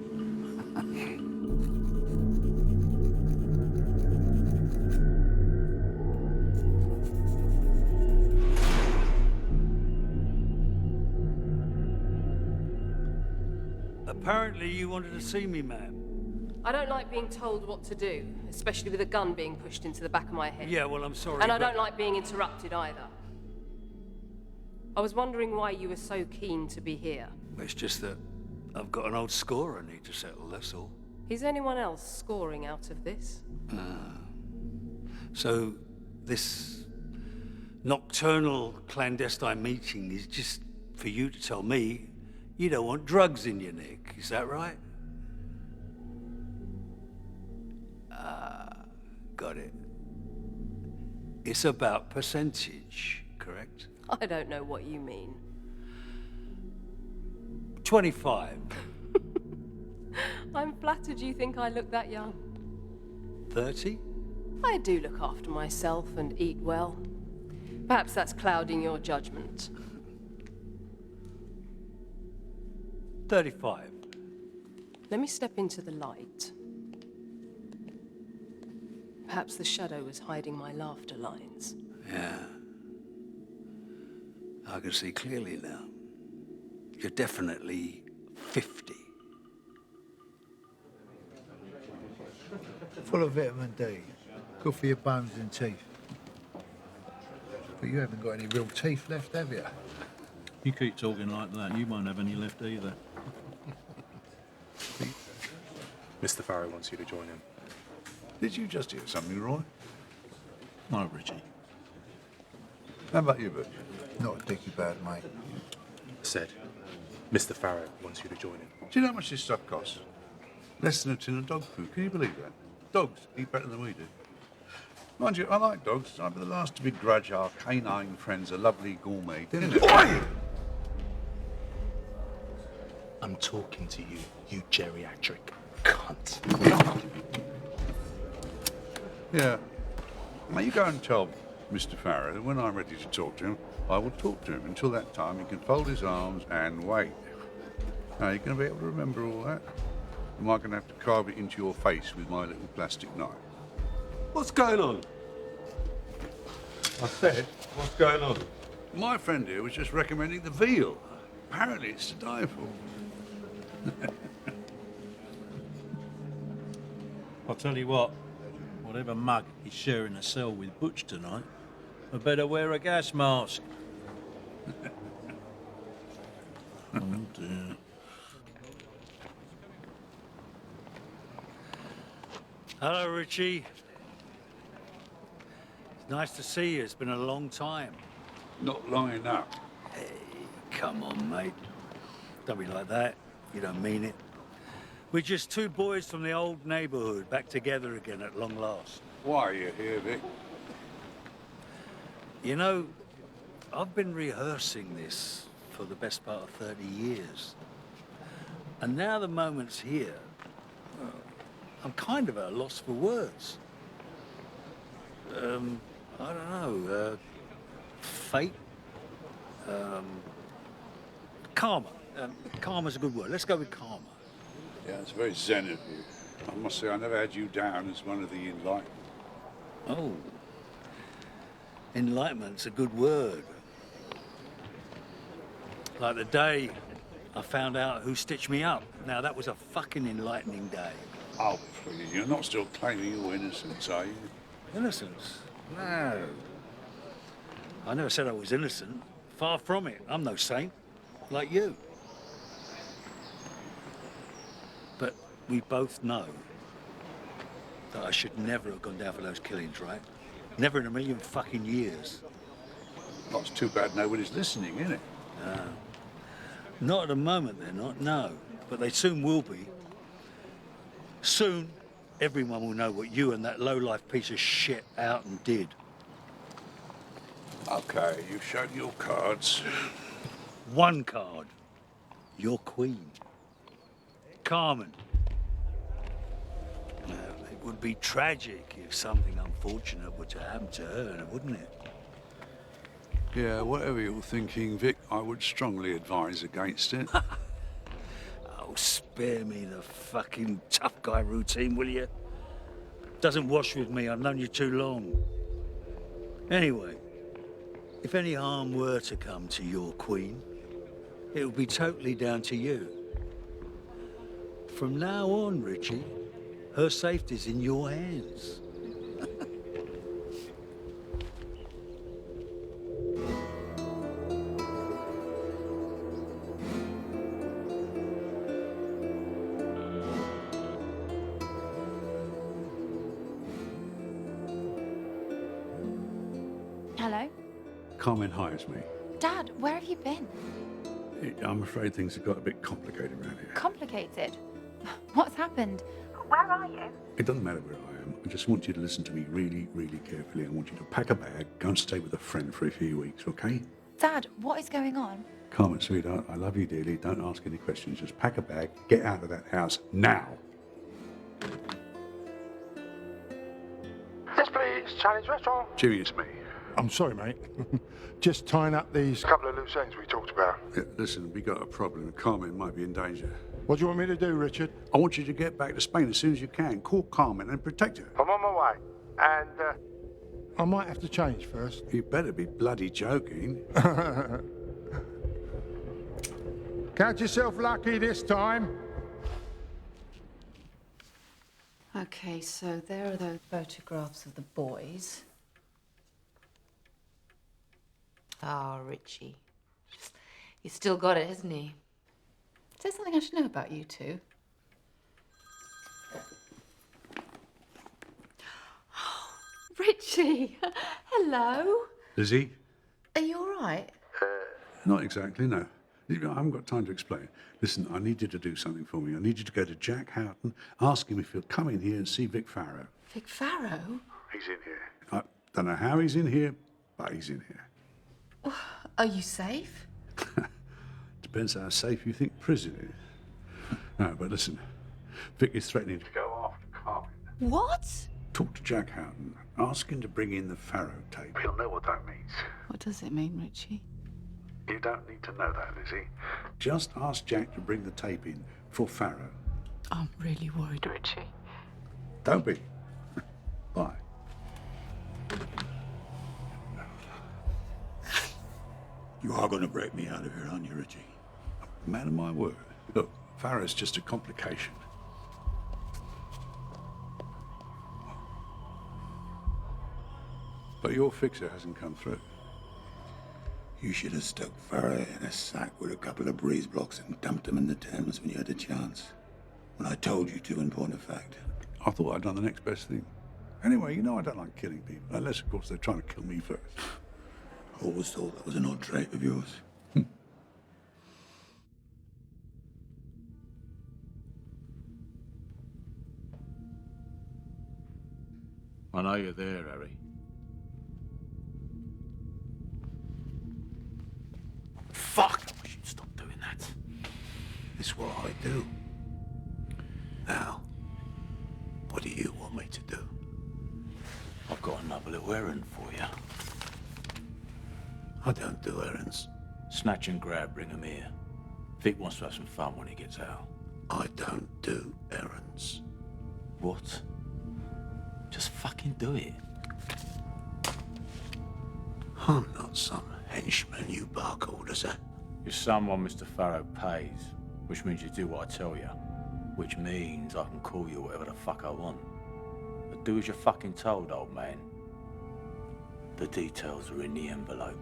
Speaker 21: Apparently you wanted to see me, ma'am.
Speaker 11: I don't like being told what to do, especially with a gun being pushed into the back of my head.
Speaker 21: Yeah, well, I'm sorry,
Speaker 11: And I
Speaker 21: but-
Speaker 11: don't like being interrupted either. I was wondering why you were so keen to be here.
Speaker 21: It's just that I've got an old score I need to settle, that's all.
Speaker 11: Is anyone else scoring out of this?
Speaker 21: So, this nocturnal clandestine meeting is just for you to tell me you don't want drugs in your neck, is that right? Got it. It's about percentage, correct?
Speaker 11: I don't know what you mean.
Speaker 21: 25.
Speaker 11: I'm flattered you think I look that young.
Speaker 21: 30?
Speaker 11: I do look after myself and eat well. Perhaps that's clouding your judgment.
Speaker 21: 35.
Speaker 11: Let me step into the light. Perhaps the shadow was hiding my laughter lines.
Speaker 21: Yeah. I can see clearly now. You're definitely 50.
Speaker 6: Full of vitamin D. Good for your bones and teeth. But you haven't got any real teeth left, have you?
Speaker 18: You keep talking like that, you won't have any left either.
Speaker 16: Mr. Farrow wants you to join him.
Speaker 2: Did you just hear something, Roy?
Speaker 18: No, Richie.
Speaker 2: How about you, Butch?
Speaker 6: Not a dicky bad, mate.
Speaker 16: Said, Mr. Farrow wants you to join him.
Speaker 2: Do you know how much this stuff costs? Less than a tin of dog food. Can you believe that? Dogs eat better than we do. Mind you, I like dogs. I'd be the last to begrudge our canine friends a lovely gourmet dinner.
Speaker 16: I'm talking to you, you geriatric cunt.
Speaker 2: Yeah. Now you go and tell Mr. Farrow that when I'm ready to talk to him, I will talk to him. Until that time, he can fold his arms and wait. Now, you're going to be able to remember all that? Am I going to have to carve it into your face with my little plastic knife?
Speaker 21: What's going on?
Speaker 2: I said, what's going on? My friend here was just recommending the veal. Apparently it's to die for.
Speaker 18: I'll tell you what, whatever mug is sharing a cell with Butch tonight, I better wear a gas mask. Oh dear.
Speaker 21: Hello, Richie. It's nice to see you. It's been a long time.
Speaker 2: Not long enough.
Speaker 21: Hey, come on, mate. Don't be like that. You don't mean it. We're just two boys from the old neighborhood back together again at long last.
Speaker 2: Why are you here, Vic?
Speaker 21: You know, I've been rehearsing this for the best part of 30 years. And now the moment's here. Well, I'm kind of at a loss for words. I don't know, fate? Karma. Karma's a good word. Let's go with karma.
Speaker 2: Yeah, it's very zen of you. I must say, I never had you down as one of the enlightened.
Speaker 21: Oh. Enlightenment's a good word. Like the day I found out who stitched me up. Now, that was a fucking enlightening day.
Speaker 2: Oh, please, you're not still claiming your innocence, are you?
Speaker 21: Innocence? No. I never said I was innocent. Far from it. I'm no saint, like you. But we both know that I should never have gone down for those killings, right? Never in a million fucking years.
Speaker 2: Well, it's too bad nobody's listening, isn't it?
Speaker 21: Not at the moment, they're not, no. But they soon will be. Soon, everyone will know what you and that low-life piece of shit out and did.
Speaker 2: Okay, you've shown your cards.
Speaker 21: One card. Your queen. Carmen. Now, it would be tragic if something unfortunate were to happen to her, wouldn't it?
Speaker 2: Yeah, whatever you're thinking, Vic, I would strongly advise against it.
Speaker 21: Oh, spare me the fucking tough guy routine, will you? Doesn't wash with me, I've known you too long. Anyway, if any harm were to come to your queen, it would be totally down to you. From now on, Richie, her safety's in your hands.
Speaker 7: Hello?
Speaker 2: Carmen hires me.
Speaker 7: Dad, where have you been?
Speaker 2: I'm afraid things have got a bit complicated around here.
Speaker 7: Complicated? What's happened? Where are you?
Speaker 2: It doesn't matter where I am. I just want you to listen to me really, really carefully. I want you to pack a bag, go and stay with a friend for a few weeks, okay?
Speaker 7: Dad, what is going on?
Speaker 2: Carmen, sweetheart, I love you dearly. Don't ask any questions. Just pack a bag, get out of that house now.
Speaker 4: Yes, please. Chinese restaurant.
Speaker 2: Jimmy, it's me.
Speaker 4: I'm sorry, mate. Just tying up these couple of loose ends we talked about.
Speaker 2: Yeah, listen, we got a problem. Carmen might be in danger.
Speaker 4: What do you want me to do, Richard?
Speaker 2: I want you to get back to Spain as soon as you can. Call Carmen and protect her.
Speaker 4: I'm on my way. And, I might have to change first.
Speaker 2: You better be bloody joking.
Speaker 4: Count yourself lucky this time.
Speaker 8: Okay, so there are those photographs of the boys. Ah, Richie. He's still got it, hasn't he? Is there something I should know about you two? Richie! Hello!
Speaker 2: Lizzie?
Speaker 8: Are you all right?
Speaker 2: Not exactly, no. I haven't got time to explain. Listen, I need you to do something for me. I need you to go to Jack Houghton, ask him if he'll come in here and see Vic Farrow.
Speaker 8: Vic Farrow?
Speaker 2: He's in here. I don't know how he's in here, but he's in here.
Speaker 8: Are you safe?
Speaker 2: Depends how safe you think prison is. No, but listen, Vic is threatening to go after Carmen.
Speaker 8: What?
Speaker 2: Talk to Jack Houghton. Ask him to bring in the Farrow tape. He'll know what that means.
Speaker 9: What does it mean, Richie?
Speaker 2: You don't need to know that, Lizzie. Just ask Jack to bring the tape in for Farrow.
Speaker 9: I'm really worried, Richie.
Speaker 2: Don't be. Bye.
Speaker 12: You are going to break me out of here, aren't you, Richie?
Speaker 2: Man of my word. Look, Farrow's just a complication. But your fixer hasn't come through.
Speaker 12: You should have stuck Farrow in a sack with a couple of breeze blocks and dumped him in the Thames when you had a chance. When I told you to, in point of fact.
Speaker 2: I thought I'd done the next best thing. Anyway, you know I don't like killing people. Unless, of course, they're trying to kill me first.
Speaker 12: I always thought that was an odd trait of yours.
Speaker 20: I know you're there, Harry.
Speaker 19: Fuck! I wish you'd stop doing that. It's what I do. Now, what do you want me to do?
Speaker 20: I've got another little errand for you.
Speaker 19: I don't do errands.
Speaker 20: Snatch and grab, bring him here. Vic wants to have some fun when he gets out.
Speaker 19: I don't do errands.
Speaker 20: What? Just fucking do it.
Speaker 19: I'm not some henchman you bark orders at.
Speaker 20: You're someone Mr. Farrow pays, which means you do what I tell you. Which means I can call you whatever the fuck I want. But do as you're fucking told, old man.
Speaker 17: The details are in the envelope.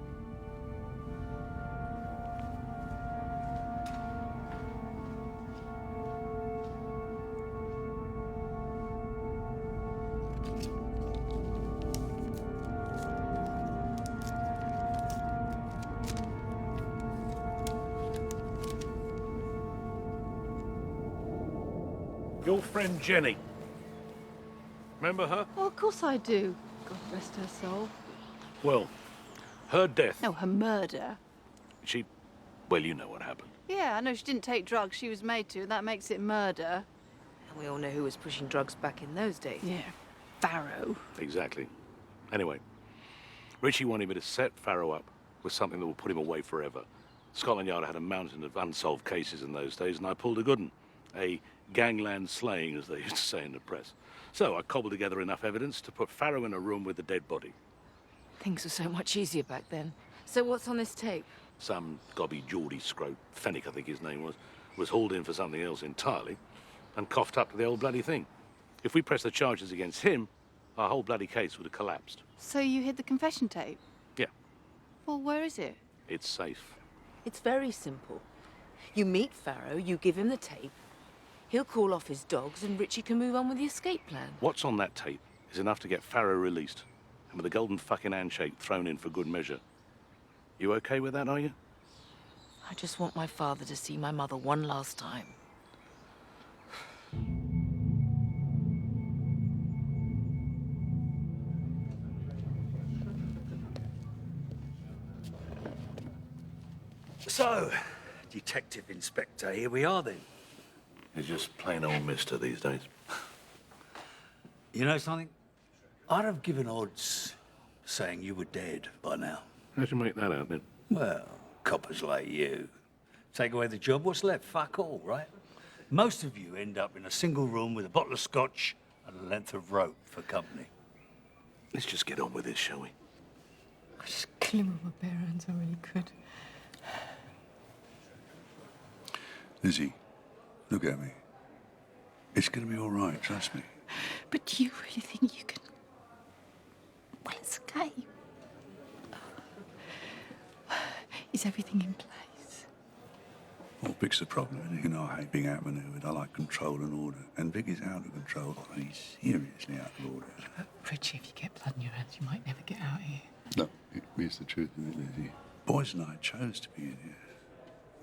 Speaker 20: Your friend Jenny. Remember her?
Speaker 9: Oh, of course I do. God rest her soul.
Speaker 20: Well, her death.
Speaker 9: No, her murder.
Speaker 20: Well, you know what happened.
Speaker 9: Yeah, I know she didn't take drugs. She was made to. That makes it murder.
Speaker 8: And we all know who was pushing drugs back in those days.
Speaker 9: Yeah, Farrow.
Speaker 20: Exactly. Anyway, Richie wanted me to set Farrow up with something that will put him away forever. Scotland Yard had a mountain of unsolved cases in those days, and I pulled a good one. A gangland slaying, as they used to say in the press. So I cobbled together enough evidence to put Farrow in a room with the dead body.
Speaker 8: Things were so much easier back then. So what's on this tape?
Speaker 20: Some gobby Geordie scrote, Fennick I think his name was hauled in for something else entirely and coughed up to the old bloody thing. If we pressed the charges against him, our whole bloody case would have collapsed.
Speaker 9: So you hid the confession tape?
Speaker 20: Yeah.
Speaker 9: Well, where is it?
Speaker 20: It's safe.
Speaker 8: It's very simple. You meet Farrow, you give him the tape, he'll call off his dogs and Richie can move on with the escape plan.
Speaker 20: What's on that tape is enough to get Farrow released and with a golden fucking handshake thrown in for good measure. You okay with that, are you?
Speaker 8: I just want my father to see my mother one last time.
Speaker 21: So, Detective Inspector, here we are then.
Speaker 20: He's just plain old mister these days.
Speaker 21: You know something? I'd have given odds saying you were dead by now.
Speaker 20: How'd you make that out, then?
Speaker 21: Well, coppers like you. Take away the job, what's left? Fuck all, right? Most of you end up in a single room with a bottle of scotch and a length of rope for company.
Speaker 20: Let's just get on with this, shall we?
Speaker 11: I'd just kill him with my bare hands, I really could.
Speaker 2: Lizzie, look at me. It's gonna be all right, trust me.
Speaker 9: But do you really think you can... well, escape? Is everything in place?
Speaker 2: Well, Vic's the problem, and you know I hate being outmaneuvered. I like control and order. And Vic is out of control. He's seriously out of order.
Speaker 11: Richie, if you get blood in your hands, you might never get out of here.
Speaker 2: No, it's the truth, isn't it, Lizzie? Boys and I chose to be in here.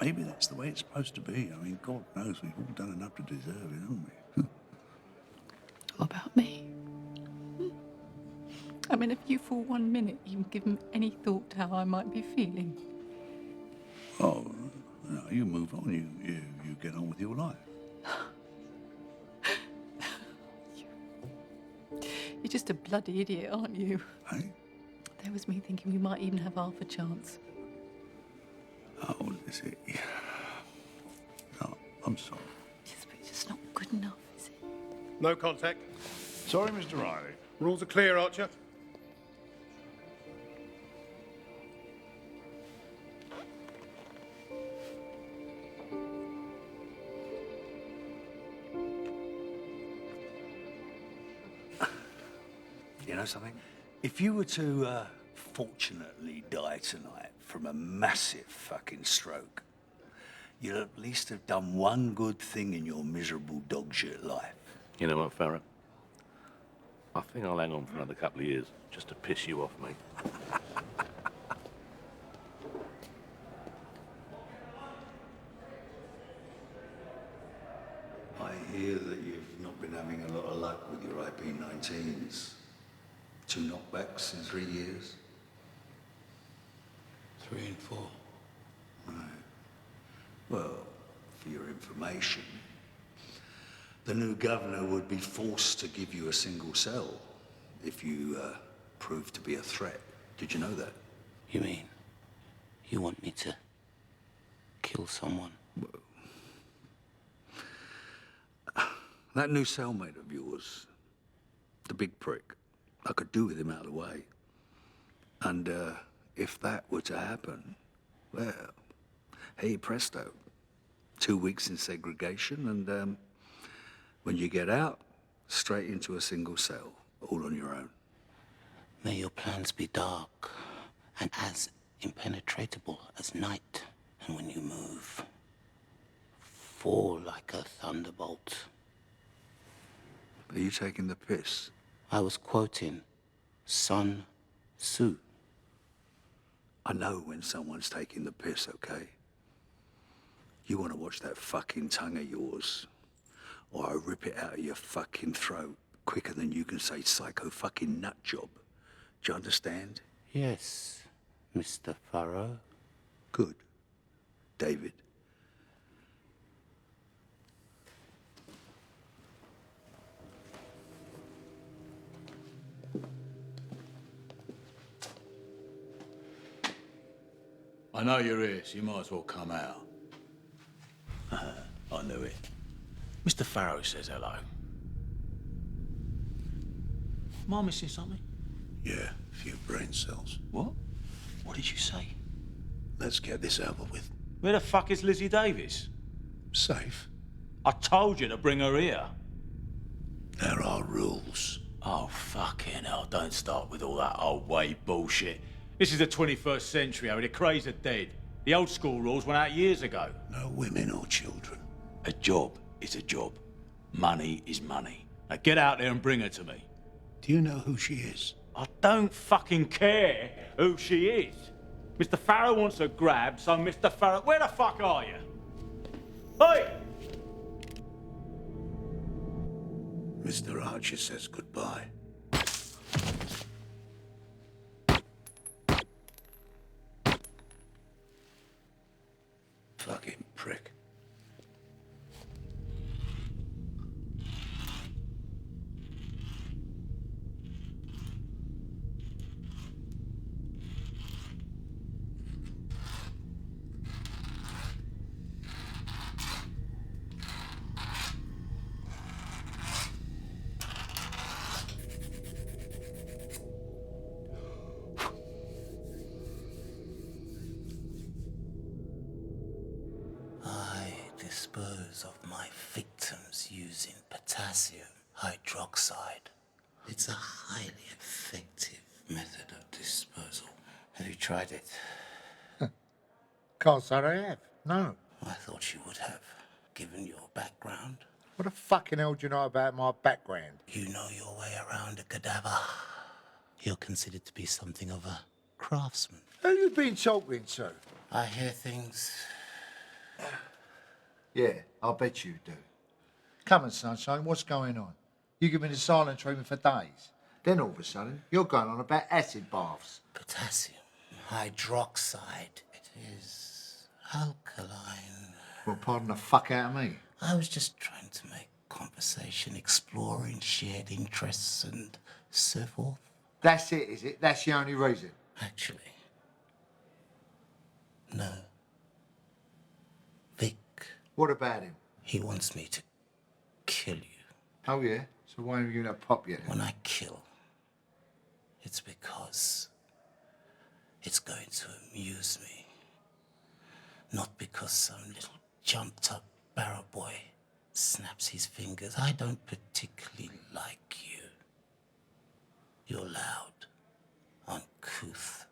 Speaker 2: Maybe that's the way it's supposed to be. I mean, God knows we've all done enough to deserve it, haven't we?
Speaker 9: What about me? I mean, if you for 1 minute even given any thought to how I might be feeling.
Speaker 2: Oh, no, you move on. You get on with your life.
Speaker 9: You're just a bloody idiot, aren't you?
Speaker 2: Hey?
Speaker 9: There was me thinking we might even have half a chance.
Speaker 2: Oh, Lizzie. No, I'm sorry.
Speaker 9: Yes, but it's just not good enough, is it?
Speaker 1: No contact.
Speaker 15: Sorry, Mr. Riley.
Speaker 1: Rules are clear, Archer.
Speaker 21: You know something? If you were to, fortunately die tonight from a massive fucking stroke, you'll at least have done one good thing in your miserable dog-shit life.
Speaker 20: You know what, Farrow? I think I'll hang on for another couple of years, just to piss you off, mate.
Speaker 21: I hear that you've not been having a lot of luck with your IP-19s. 2 knockbacks in 3 years.
Speaker 19: 3 and 4.
Speaker 21: Right. Well, for your information, the new governor would be forced to give you a single cell if you prove to be a threat. Did you know that?
Speaker 19: You mean you want me to kill someone?
Speaker 21: That new cellmate of yours, the big prick, I could do with him out of the way. And if that were to happen, well, hey presto, 2 weeks in segregation and when you get out, straight into a single cell, all on your own.
Speaker 19: May your plans be dark and as impenetrable as night. And when you move, fall like a thunderbolt.
Speaker 12: Are you taking the piss?
Speaker 19: I was quoting Sun Tzu.
Speaker 12: I know when someone's taking the piss, okay? You want to watch that fucking tongue of yours, or I rip it out of your fucking throat quicker than you can say psycho fucking nut job. Do you understand?
Speaker 19: Yes, Mr. Farrow.
Speaker 12: Good. David.
Speaker 13: I know you're here, so you might as well come out. I knew it. Mr. Farrow says hello. Am I missing something?
Speaker 19: Yeah, a few brain cells.
Speaker 13: What? What did you say?
Speaker 19: Let's get this over with.
Speaker 13: Where the fuck is Lizzie Davis?
Speaker 19: Safe.
Speaker 13: I told you to bring her here.
Speaker 19: There are rules.
Speaker 13: Oh, fucking hell, don't start with all that old way bullshit. This is the 21st century, Harry. The craze are dead. The old school rules went out years ago.
Speaker 19: No women or children.
Speaker 13: A job is a job. Money is money. Now get out there and bring her to me.
Speaker 19: Do you know who she is?
Speaker 13: I don't fucking care who she is. Mr. Farrow wants her grabbed, so Mr. Farrow... Where the fuck are you? Hey!
Speaker 19: Mr. Archer says goodbye. Fucking prick. Dispose of my victims using potassium hydroxide. It's a highly effective method of disposal. Have you tried it?
Speaker 6: Can't say I have. No.
Speaker 19: I thought you would have, given your background.
Speaker 6: What the fucking hell do you know about my background?
Speaker 19: You know your way around a cadaver. You're considered to be something of a craftsman.
Speaker 6: Who you been talking to?
Speaker 19: I hear things.
Speaker 6: Yeah, I'll bet you do. Come on, sunshine, what's going on? You give me the silent treatment for days. Then all of a sudden, you're going on about acid baths.
Speaker 19: Potassium hydroxide. It is alkaline.
Speaker 6: Well, pardon the fuck out of me.
Speaker 19: I was just trying to make conversation, exploring shared interests and so forth.
Speaker 6: That's it, is it? That's the only reason?
Speaker 19: Actually, no. Vic.
Speaker 6: What about him?
Speaker 19: He wants me to kill you.
Speaker 6: Oh, yeah? So why haven't you given that pop yet?
Speaker 19: When I kill, it's because it's going to amuse me. Not because some little jumped-up barrow boy snaps his fingers. I don't particularly like you. You're loud, uncouth,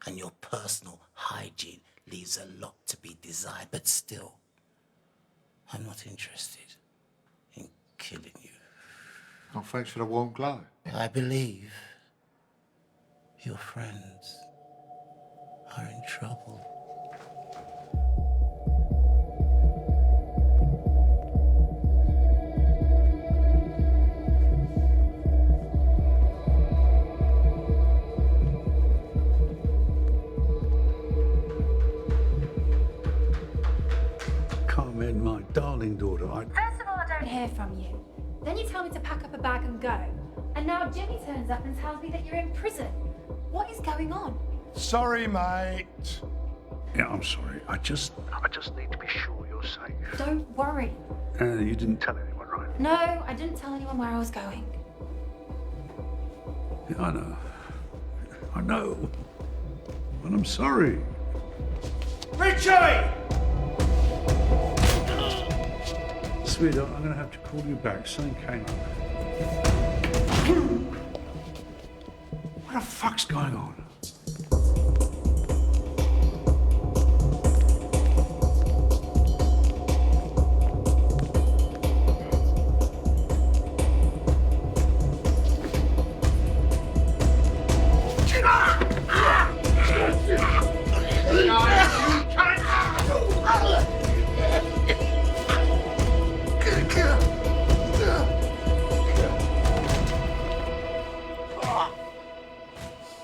Speaker 19: and your personal hygiene leaves a lot to be desired, but still, I'm not interested in killing you.
Speaker 6: Oh, thanks for the warm glow.
Speaker 19: I believe your friends are in trouble.
Speaker 2: Carmen, my darling daughter,
Speaker 7: First of all, I don't hear from you. Then you tell me to pack up a bag and go. And now Jenny turns up and tells me that you're in prison. What is going on?
Speaker 4: Sorry, mate.
Speaker 2: Yeah, I'm sorry. I just need to be sure you're safe.
Speaker 7: Don't worry.
Speaker 2: You didn't tell anyone, right?
Speaker 7: No, I didn't tell anyone where I was going.
Speaker 2: Yeah, I know. I know. And I'm sorry.
Speaker 14: Richie!
Speaker 2: Sweetheart, I'm gonna have to call you back. Something came up. What the fuck's going on?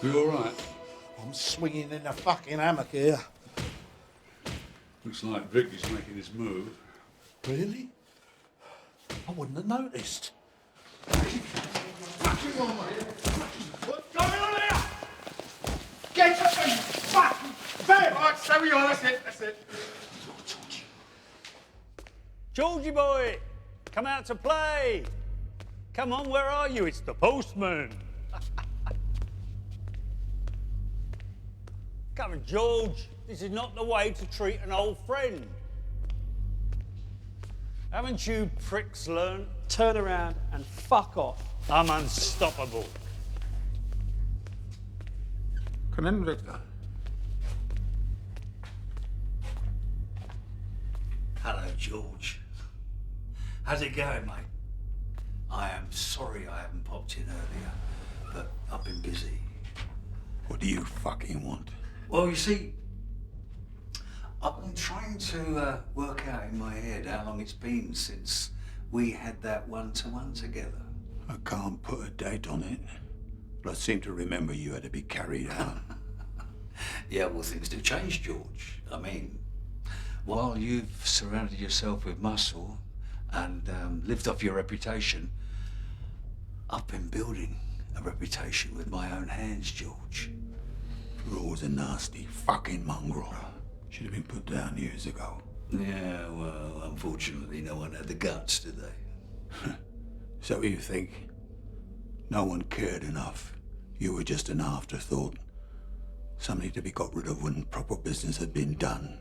Speaker 2: You all right?
Speaker 4: I'm swinging in the fucking hammock here.
Speaker 2: Looks like Vic is making his move.
Speaker 4: Really? I wouldn't have noticed.
Speaker 1: What's going on here? Get up and fucking bed! Right, stay we are, that's it.
Speaker 21: Georgie boy, come out to play. Come on, where are you? It's the postman. Come on, George. This is not the way to treat an old friend. Haven't you pricks learned?
Speaker 10: Turn around and fuck off.
Speaker 21: I'm unstoppable.
Speaker 2: Come in, Victor.
Speaker 21: Hello, George. How's it going, mate? I am sorry I haven't popped in earlier, but I've been busy.
Speaker 12: What do you fucking want?
Speaker 21: Well, you see, I've been trying to work out in my head how long it's been since we had that one-to-one together.
Speaker 12: I can't put a date on it, but I seem to remember you had to be carried out.
Speaker 21: Yeah, well, things do change, George. I mean, while you've surrounded yourself with muscle and lived off your reputation, I've been building a reputation with my own hands, George.
Speaker 12: Raw's a nasty fucking mongrel. Should have been put down years ago.
Speaker 21: Yeah, well, unfortunately, no one had the guts, did they?
Speaker 12: So you think no one cared enough? You were just an afterthought? Somebody to be got rid of when proper business had been done?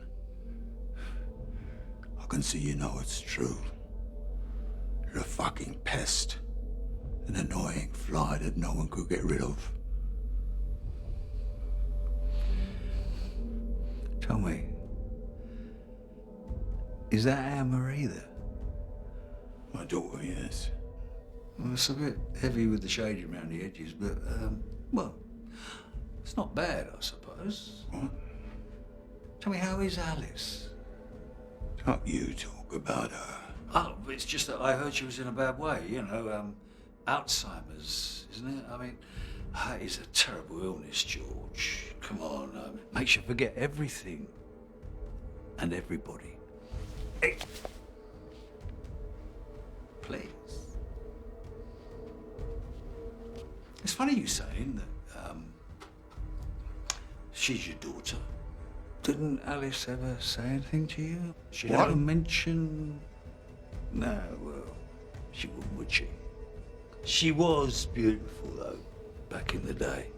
Speaker 12: I can see you know it's true. You're a fucking pest. An annoying fly that no one could get rid of.
Speaker 21: Tell me, is that Anne-Marie there?
Speaker 12: My daughter, yes.
Speaker 21: Well, it's a bit heavy with the shading around the edges, but, well, it's not bad, I suppose.
Speaker 12: What?
Speaker 21: Tell me, how is Alice?
Speaker 12: Can't you talk about her?
Speaker 21: Oh, it's just that I heard she was in a bad way, you know, Alzheimer's, isn't it? I mean, that is a terrible illness, George. Come on, it makes you forget everything and everybody. Hey. Please. It's funny you saying that she's your daughter. Didn't Alice ever say anything to you? She never mentioned... No, well, she wouldn't, would she? She was beautiful, though, back in the day.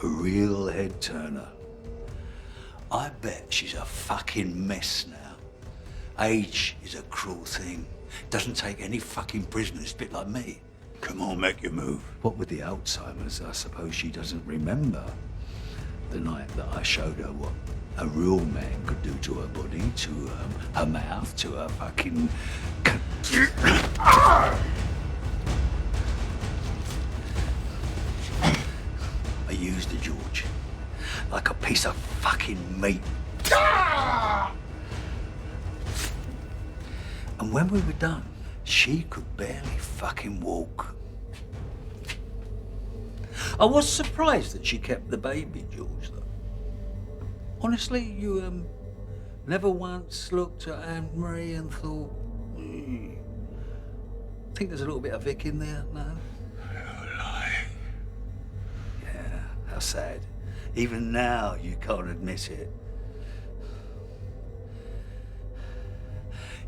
Speaker 21: A real head turner. I bet she's a fucking mess now. Age is a cruel thing. Doesn't take any fucking prisoners, a bit like me.
Speaker 12: Come on, make your move.
Speaker 21: What with the Alzheimer's, I suppose she doesn't remember the night that I showed her what a real man could do to her body, to her mouth, to her fucking... I used her, George, like a piece of fucking meat. And when we were done, she could barely fucking walk. I was surprised that she kept the baby, George, though. Honestly, you never once looked at Anne-Marie and thought, think there's a little bit of Vic in there, no?
Speaker 12: You're lying.
Speaker 21: Yeah, how sad. Even now, you can't admit it.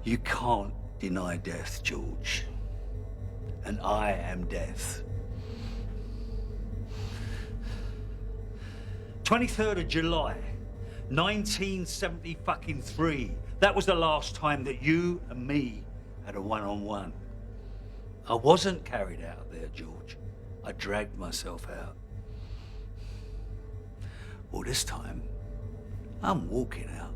Speaker 21: You can't deny death, George. And I am death. 23rd of July, 1973. That was the last time that you and me had a one-on-one. I wasn't carried out there, George. I dragged myself out. Well, this time, I'm walking out.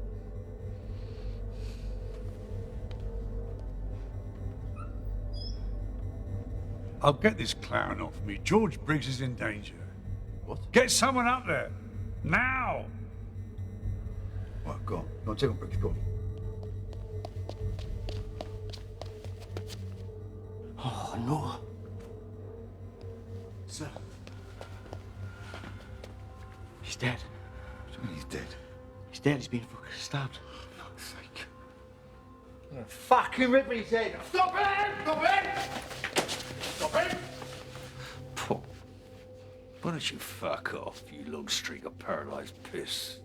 Speaker 2: I'll get this clown off me. George Briggs is in danger. What? Get someone up there. Now!
Speaker 12: Right, go on. Go on, take on, Briggs, go on.
Speaker 21: Oh, no.
Speaker 12: Sir.
Speaker 5: He's dead.
Speaker 12: He's dead.
Speaker 5: He's dead. He's been fucking stabbed.
Speaker 12: For fuck's sake.
Speaker 6: I'm gonna fucking rip his head off. Stop it! Stop it! Stop it!
Speaker 21: Why don't you fuck off, you long streak of paralyzed piss?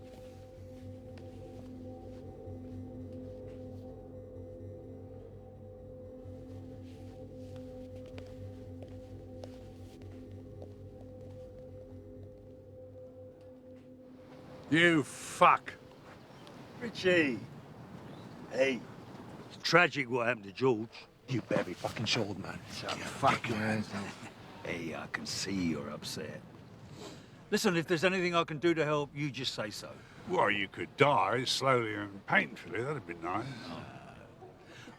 Speaker 2: You fuck.
Speaker 21: Richie! Hey, it's tragic what happened to George.
Speaker 12: You better be fucking short, man.
Speaker 21: Shut your fucking hands down. Hey, I can see you're upset. Listen, if there's anything I can do to help, you just say so.
Speaker 2: Well, you could die slowly and painfully. That'd be nice.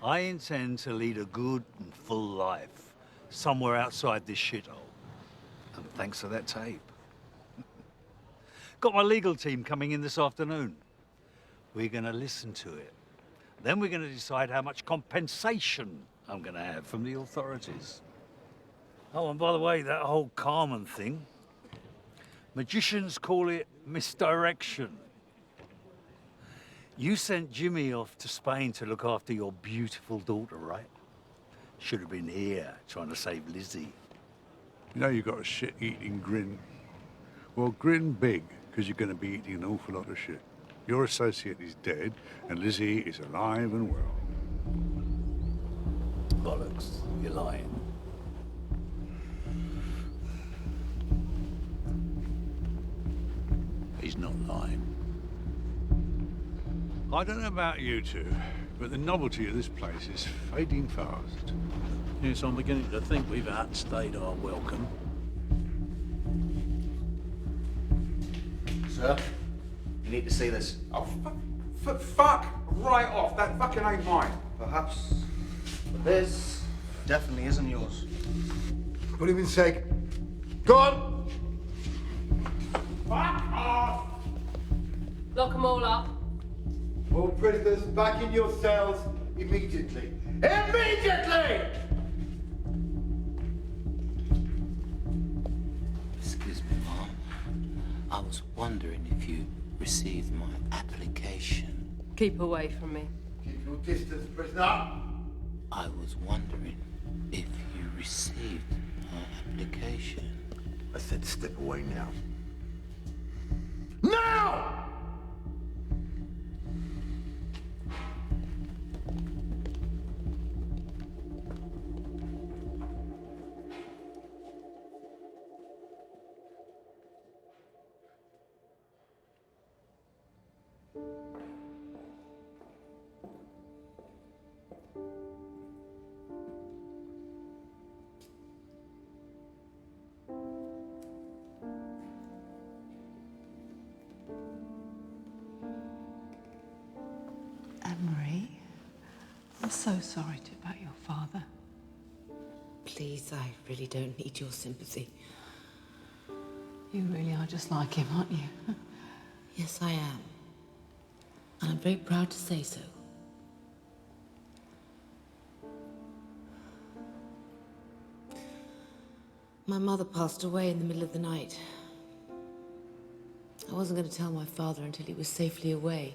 Speaker 21: I intend to lead a good and full life somewhere outside this shithole. And thanks to that tape. Got my legal team coming in this afternoon. We're gonna listen to it. Then we're gonna decide how much compensation I'm gonna have from the authorities. Oh, and by the way, that whole Carmen thing, magicians call it misdirection. You sent Jimmy off to Spain to look after your beautiful daughter, right? Should have been here trying to save Lizzie.
Speaker 2: You know you got a shit-eating grin. Well, grin big, because you're going to be eating an awful lot of shit. Your associate is dead, and Lizzie is alive and well.
Speaker 21: Bollocks, you're lying. He's not lying.
Speaker 2: I don't know about you two, but the novelty of this place is fading fast.
Speaker 14: Yes, I'm beginning to think we've outstayed our welcome.
Speaker 5: Sir, you need to see this.
Speaker 15: Oh, fuck! Right off. That fucking ain't mine.
Speaker 5: Perhaps. But this definitely isn't yours.
Speaker 4: Put him in seg. Go on!
Speaker 15: Fuck off!
Speaker 11: Lock them all up.
Speaker 4: All prisoners back in your cells immediately. Immediately!
Speaker 19: Excuse me, Mom. I was wondering if you received my application.
Speaker 11: Keep away from me.
Speaker 4: Keep your distance, prisoner.
Speaker 19: I was wondering if you received my application.
Speaker 12: I said step away now.
Speaker 4: Now!
Speaker 9: Anne-Marie, I'm so sorry about your father.
Speaker 8: Please, I really don't need your sympathy.
Speaker 9: You really are just like him, aren't you?
Speaker 8: Yes, I am. And I'm very proud to say so. My mother passed away in the middle of the night. I wasn't going to tell my father until he was safely away.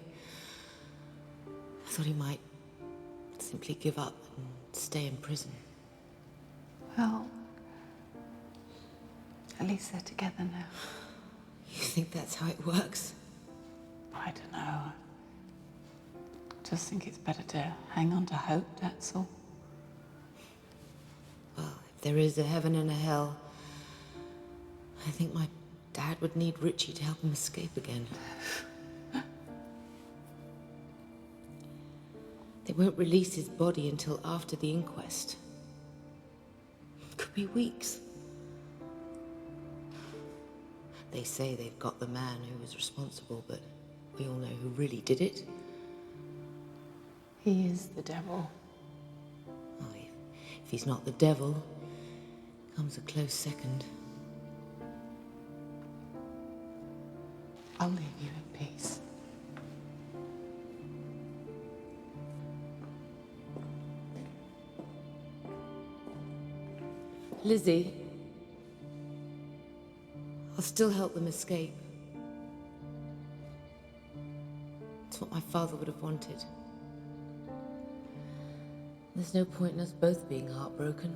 Speaker 8: I thought he might simply give up and stay in prison.
Speaker 9: Well, at least they're together now.
Speaker 8: You think that's how it works?
Speaker 9: I don't know. I just think it's better to hang on to hope, that's all.
Speaker 8: Well, if there is a heaven and a hell, I think my dad would need Richie to help him escape again. They won't release his body until after the inquest. It could be weeks. They say they've got the man who was responsible, but we all know who really did it.
Speaker 11: He is the devil.
Speaker 8: Oh, if he's not the devil, comes a close second.
Speaker 11: I'll leave you in peace.
Speaker 8: Lizzie, I'll still help them escape. It's what my father would have wanted. There's no point in us both being heartbroken.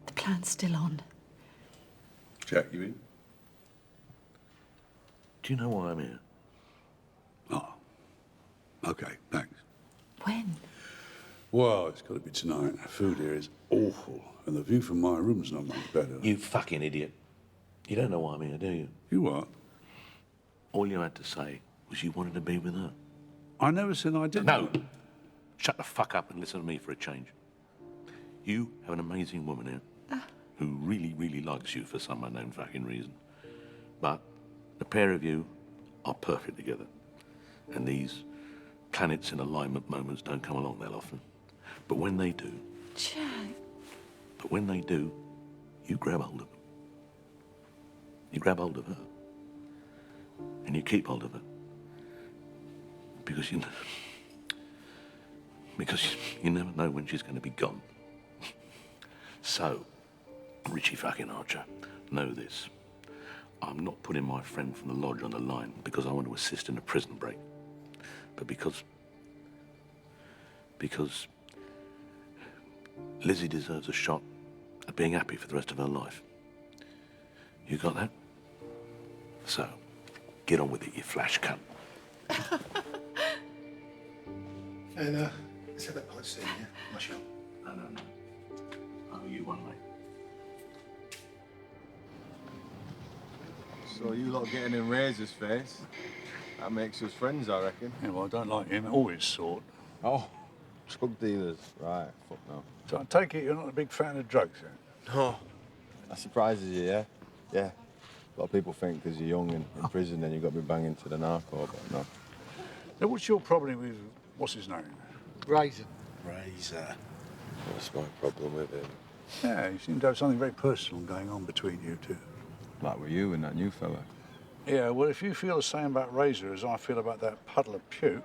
Speaker 9: The plan's still on.
Speaker 2: Jack, you in?
Speaker 20: Do you know why I'm here?
Speaker 2: Oh. Okay, thanks.
Speaker 9: When?
Speaker 2: Well, it's got to be tonight. The food here is awful, and the view from my room's not much better.
Speaker 20: You fucking idiot. You don't know why I'm here, do you?
Speaker 2: You what?
Speaker 20: All you had to say was you wanted to be with her.
Speaker 2: I never said I didn't.
Speaker 20: No. Shut the fuck up and listen to me for a change. You have an amazing woman here who really, really likes you for some unknown fucking reason. But the pair of you are perfect together. And these planets in alignment moments don't come along that often. But when they do...
Speaker 9: Jack.
Speaker 20: But when they do, you grab hold of them. You grab hold of her. And you keep hold of her. Because you never know when she's going to be gone. So, Richie fucking Archer, know this. I'm not putting my friend from the lodge on the line because I want to assist in a prison break. But because Lizzie deserves a shot at being happy for the rest of her life. You got that? So, get on with it, you flash cunt.
Speaker 6: And, let's have that pod scene, yeah? Mush up.
Speaker 20: No. I owe you one, mate.
Speaker 3: So you lot getting in Razor's face? That makes us friends, I reckon.
Speaker 2: Yeah, well, I don't like him or his sort.
Speaker 3: Oh, drug dealers. Right, fuck no.
Speaker 2: So I take it you're not a big fan of drugs, then?
Speaker 3: No. That surprises you, yeah? Yeah. A lot of people think because you're young and in prison, then you've got to be banging to the narco, but no.
Speaker 2: Now, what's your problem with, what's his name?
Speaker 6: Razor.
Speaker 2: Razor.
Speaker 3: What's my problem with him?
Speaker 2: Yeah, you seem to have something very personal going on between you two.
Speaker 3: Like with you and that new fella.
Speaker 2: Yeah, well, if you feel the same about Razor as I feel about that puddle of puke,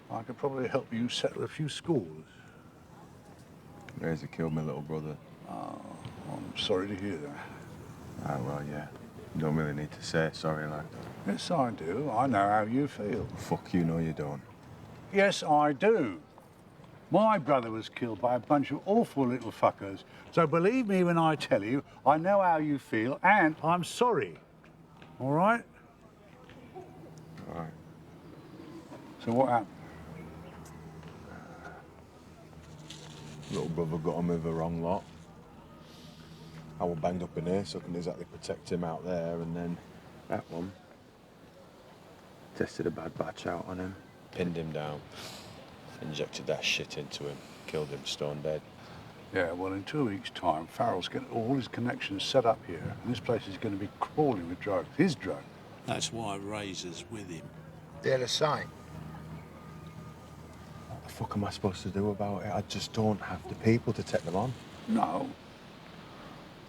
Speaker 2: I could probably help you settle a few scores.
Speaker 3: Razor killed my little brother.
Speaker 2: Oh, I'm sorry to hear that.
Speaker 3: Ah, well, yeah. You don't really need to say sorry like that.
Speaker 2: Yes, I do. I know how you feel.
Speaker 3: Fuck you, no, you don't.
Speaker 2: Yes, I do. My brother was killed by a bunch of awful little fuckers. So believe me when I tell you, I know how you feel, and I'm sorry. All right?
Speaker 3: All right.
Speaker 2: So what happened?
Speaker 3: Little brother got him with the wrong lot. I was banged up in here, so I couldn't exactly protect him out there, and then that one tested a bad batch out on him, pinned him down, injected that shit into him, killed him stone dead.
Speaker 2: Yeah, well, in 2 weeks' time, Farrell's getting all his connections set up here, and this place is going to be crawling with drugs. His drug.
Speaker 18: That's why Razor's with him.
Speaker 6: They're the same.
Speaker 3: What the fuck am I supposed to do about it? I just don't have the people to take them on.
Speaker 2: No.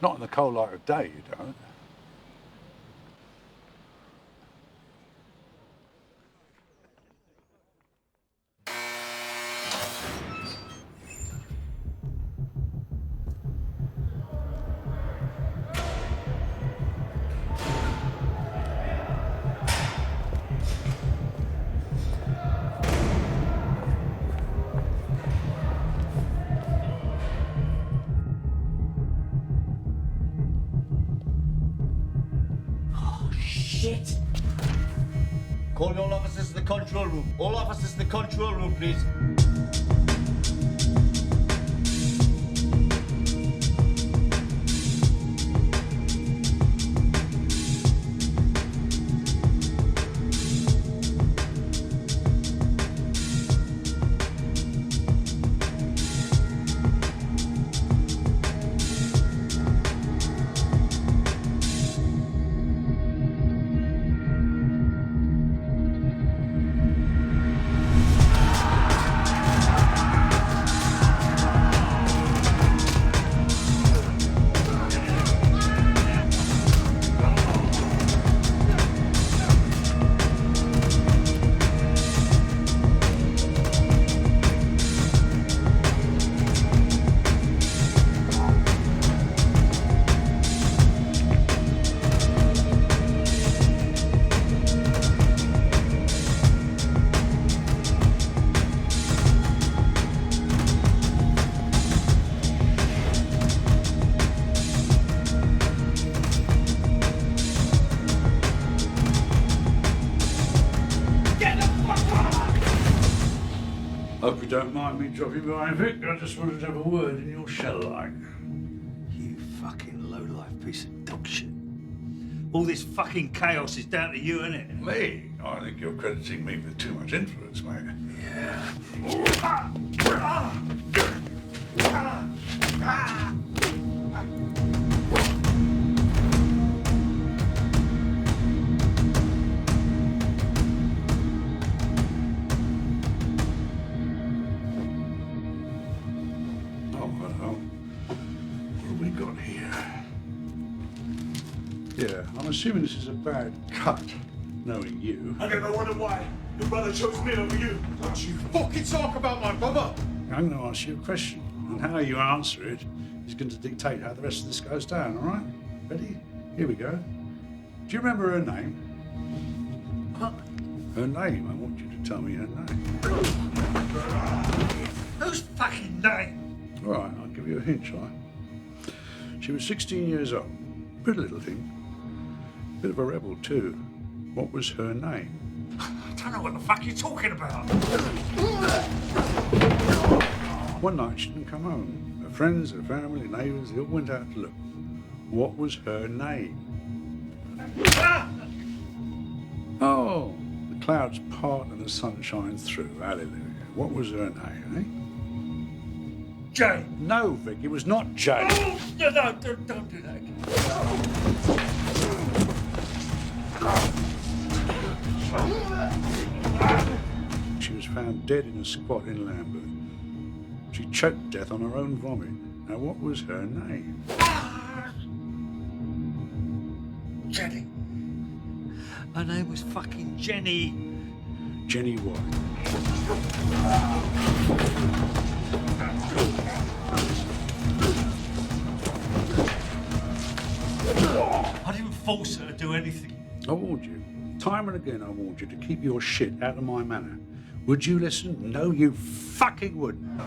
Speaker 2: Not in the cold light of day, you don't.
Speaker 5: Shit! Call all officers to the control room. All officers to the control room, please.
Speaker 2: don't mind me dropping by, Vic. I just wanted to have a word in your shell light.
Speaker 21: You fucking low-life piece of dog shit. All this fucking chaos is down to you, innit?
Speaker 2: Me? I think you're crediting me with too much influence, mate.
Speaker 21: Yeah.
Speaker 2: Yeah, I'm assuming this is a bad cut, knowing you.
Speaker 4: I never wondered why your brother chose me over you. Don't you fucking talk about my brother!
Speaker 2: I'm going to ask you a question, and how you answer it is going to dictate how the rest of this goes down, all right? Ready? Here we go. Do you remember her name?
Speaker 21: What?
Speaker 2: Her name. I want you to tell me her name.
Speaker 21: Whose fucking name?
Speaker 2: All right, I'll give you a hint, shall I? She was 16 years old. Pretty little thing. Bit of a rebel, too. What was her name?
Speaker 21: I don't know what the fuck you're talking about.
Speaker 2: One night she didn't come home. Her friends, her family, neighbours, they all went out to look. What was her name? Oh, the clouds part and the sun shines through. Hallelujah. What was her name, eh?
Speaker 21: Jane.
Speaker 2: No, Vic, it was not Jane.
Speaker 21: Oh, no, don't do that again.
Speaker 2: She was found dead in a squat in Lambeth. She choked to death on her own vomit. Now, what was her name?
Speaker 21: Jenny. Her name was fucking Jenny.
Speaker 2: Jenny what?
Speaker 21: I didn't force her to do anything.
Speaker 2: I warned you. Time and again I warned you to keep your shit out of my manor. Would you listen? No, you fucking wouldn't.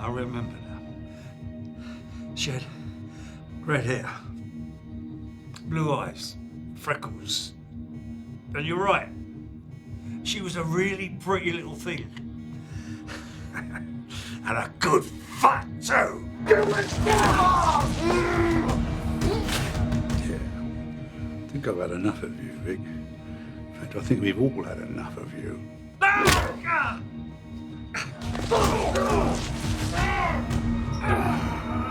Speaker 21: I remember now. She had red hair, blue eyes, freckles. And you're right. She was a really pretty little thing. And a good fuck, too.
Speaker 2: Yeah. I think I've had enough of you, Vic. In fact, I think we've all had enough of you.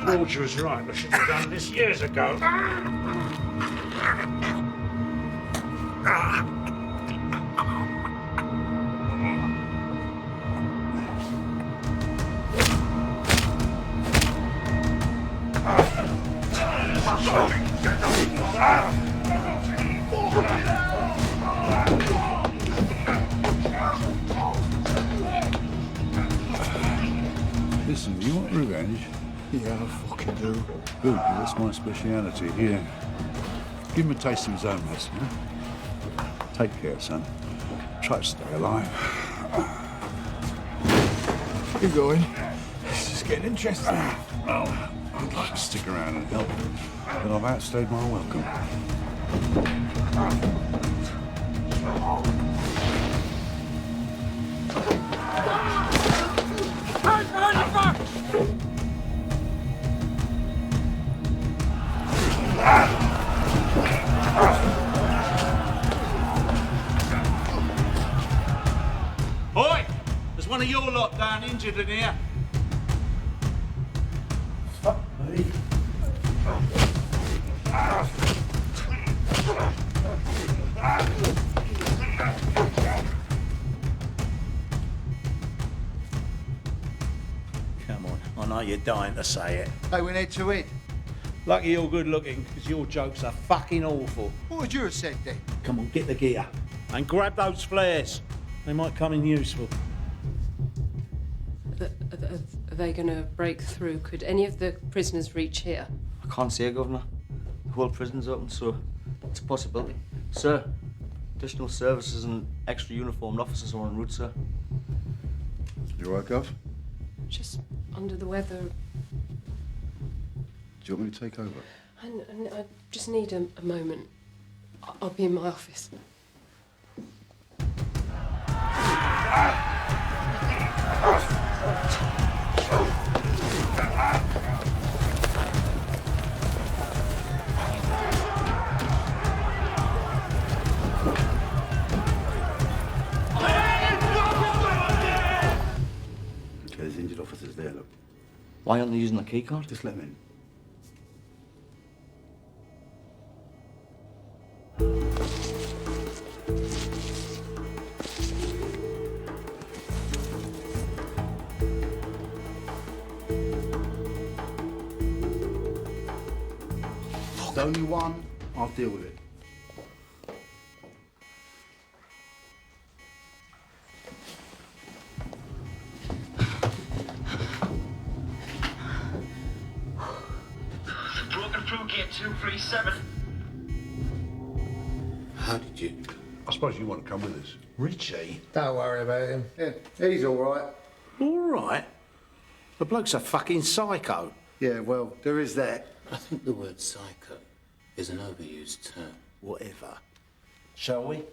Speaker 2: George was right. I should have done this years ago. Listen, do you want revenge?
Speaker 3: Yeah, I fucking do.
Speaker 2: Good, that's my speciality. Here, give him a taste of his own medicine. Huh? Take care, son. Try to stay alive.
Speaker 3: Keep going. It's just getting interesting.
Speaker 2: Well, I'd like to stick around and help, but I've outstayed my welcome.
Speaker 21: Oi! There's one of your lot down injured in here.
Speaker 2: Fuck me.
Speaker 21: Come on, I know you're dying to say it.
Speaker 6: Hey, we need to eat.
Speaker 21: Lucky you're good looking, because your jokes are fucking awful.
Speaker 6: What would you have said then?
Speaker 21: Come on, get the gear. And grab those flares. They might come in useful.
Speaker 11: Are they going to break through? Could any of the prisoners reach here?
Speaker 5: I can't say, Governor. The whole prison's open, so it's a possibility. Sir, additional services and extra uniformed officers are en route, sir.
Speaker 3: You all right, Gov?
Speaker 11: Just under the weather.
Speaker 3: Do you want me to take over?
Speaker 11: I just need a moment. I'll be in my office.
Speaker 21: Okay, there's injured officers there, look.
Speaker 5: Why aren't they using the key card?
Speaker 21: Just let them in. There's only one. I'll deal with it.
Speaker 16: Broken through gate 237.
Speaker 21: How did you?
Speaker 2: I suppose you want to come with us.
Speaker 21: Richie?
Speaker 6: Don't worry about him. Yeah, he's all right.
Speaker 21: All right? The bloke's a fucking psycho.
Speaker 6: Yeah, well, there is that.
Speaker 19: I think the word psycho is an overused term.
Speaker 21: Whatever. Shall we?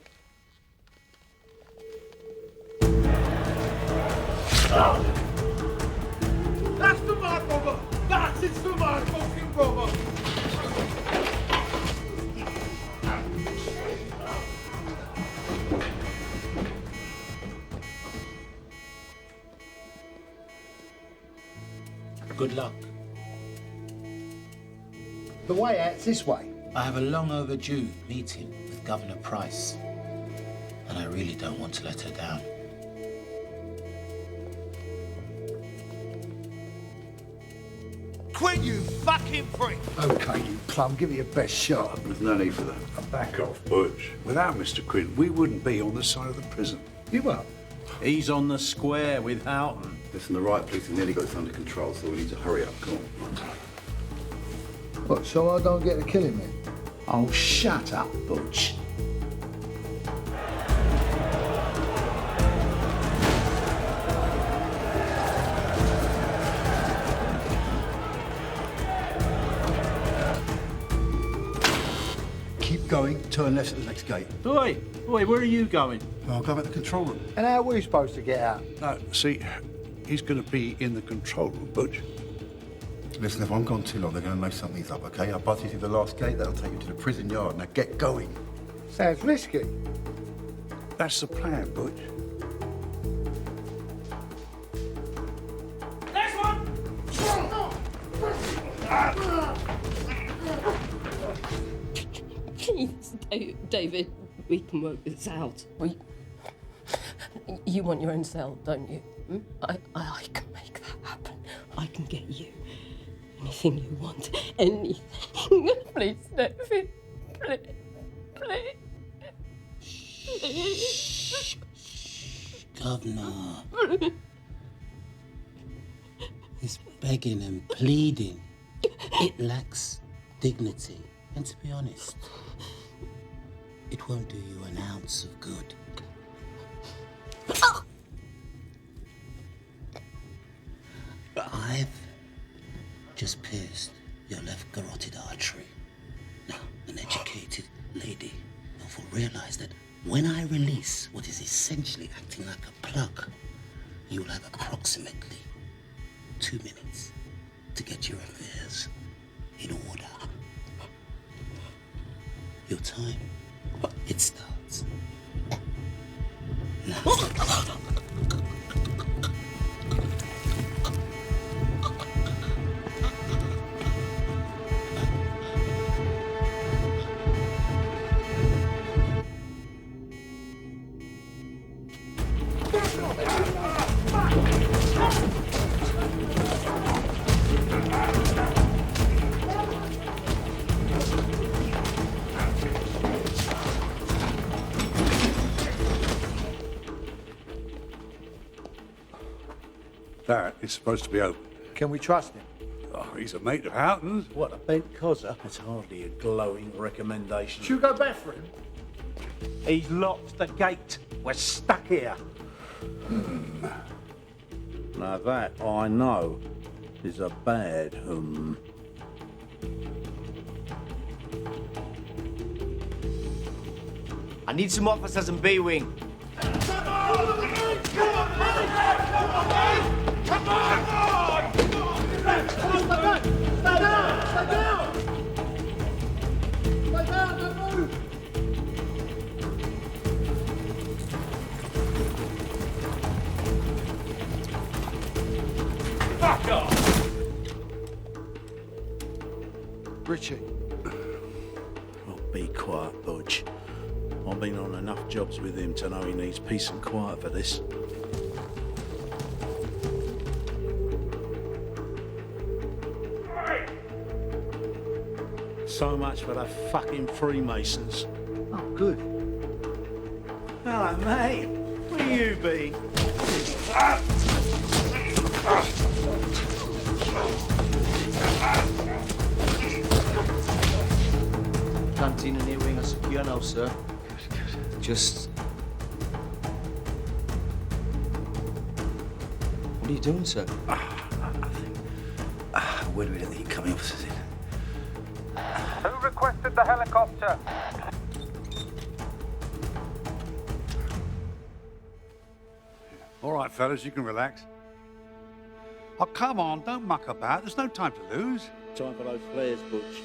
Speaker 16: That's the man, brother! That's it's the man, fucking brother!
Speaker 19: Good luck.
Speaker 6: The way out's this way.
Speaker 19: I have a long overdue meeting with Governor Price, and I really don't want to let her down.
Speaker 16: Quit, you fucking prick!
Speaker 6: Okay, you plum, give it your best shot.
Speaker 2: There's no need for that. Back off, Butch. Without Mr. Quinn, we wouldn't be on the side of the prison.
Speaker 6: You are?
Speaker 18: He's on the square with Houghton.
Speaker 21: Listen, the riot police have nearly got this under control, so we need to hurry up. Come on.
Speaker 6: What, so I don't get to kill him then?
Speaker 21: Oh, shut up, Butch.
Speaker 6: Keep going, turn left at the next gate.
Speaker 18: Oi, where are you going?
Speaker 21: I'll go back to the control room.
Speaker 6: And how are we supposed to get out?
Speaker 2: No, see, he's going to be in the control room, Butch.
Speaker 21: Listen, if I'm gone too long, they're going to know something's up, okay? I'll buzz you through the last gate, that'll take you to the prison yard. Now get going.
Speaker 6: Sounds risky.
Speaker 2: That's the plan, Butch.
Speaker 16: Next one!
Speaker 11: Please, David, we can work this out. You want your own cell, don't you? Hmm? I can make that happen. I can get you anything you want. Anything. Please, David. Please. Please.
Speaker 19: Governor. He's begging and pleading. It lacks dignity. And to be honest, it won't do you an ounce of good. I've just pierced your left carotid artery. Now, an educated lady will realize that when I release what is essentially acting like a plug, you'll have approximately 2 minutes to get your affairs in order. Your time, it starts now.
Speaker 2: That is supposed to be open.
Speaker 6: Can we trust him?
Speaker 2: Oh, he's a mate of Houghton's.
Speaker 18: What, a bent cozzer? That's hardly a glowing recommendation.
Speaker 6: Should we go back for him?
Speaker 18: He's locked the gate. We're stuck here. Now that, I know, is a bad
Speaker 5: I need some officers in B-Wing.
Speaker 16: Come on! Stay down! Stay down! Stay down! Stay down, don't move!
Speaker 13: Fuck off!
Speaker 4: Richie.
Speaker 18: Oh, be quiet, Budge. I've been on enough jobs with him to know he needs peace and quiet for this. So much for the fucking Freemasons.
Speaker 6: Oh, good.
Speaker 18: Hello, mate. Where you been?
Speaker 5: Canteen and earring are secure now, sir. Just... What are you doing, sir?
Speaker 18: Where do we think you coming officers in?
Speaker 17: Who requested the helicopter?
Speaker 2: All right, fellas, you can relax. Oh, come on, don't muck about. There's no time to lose.
Speaker 18: Time for those flares, Butch.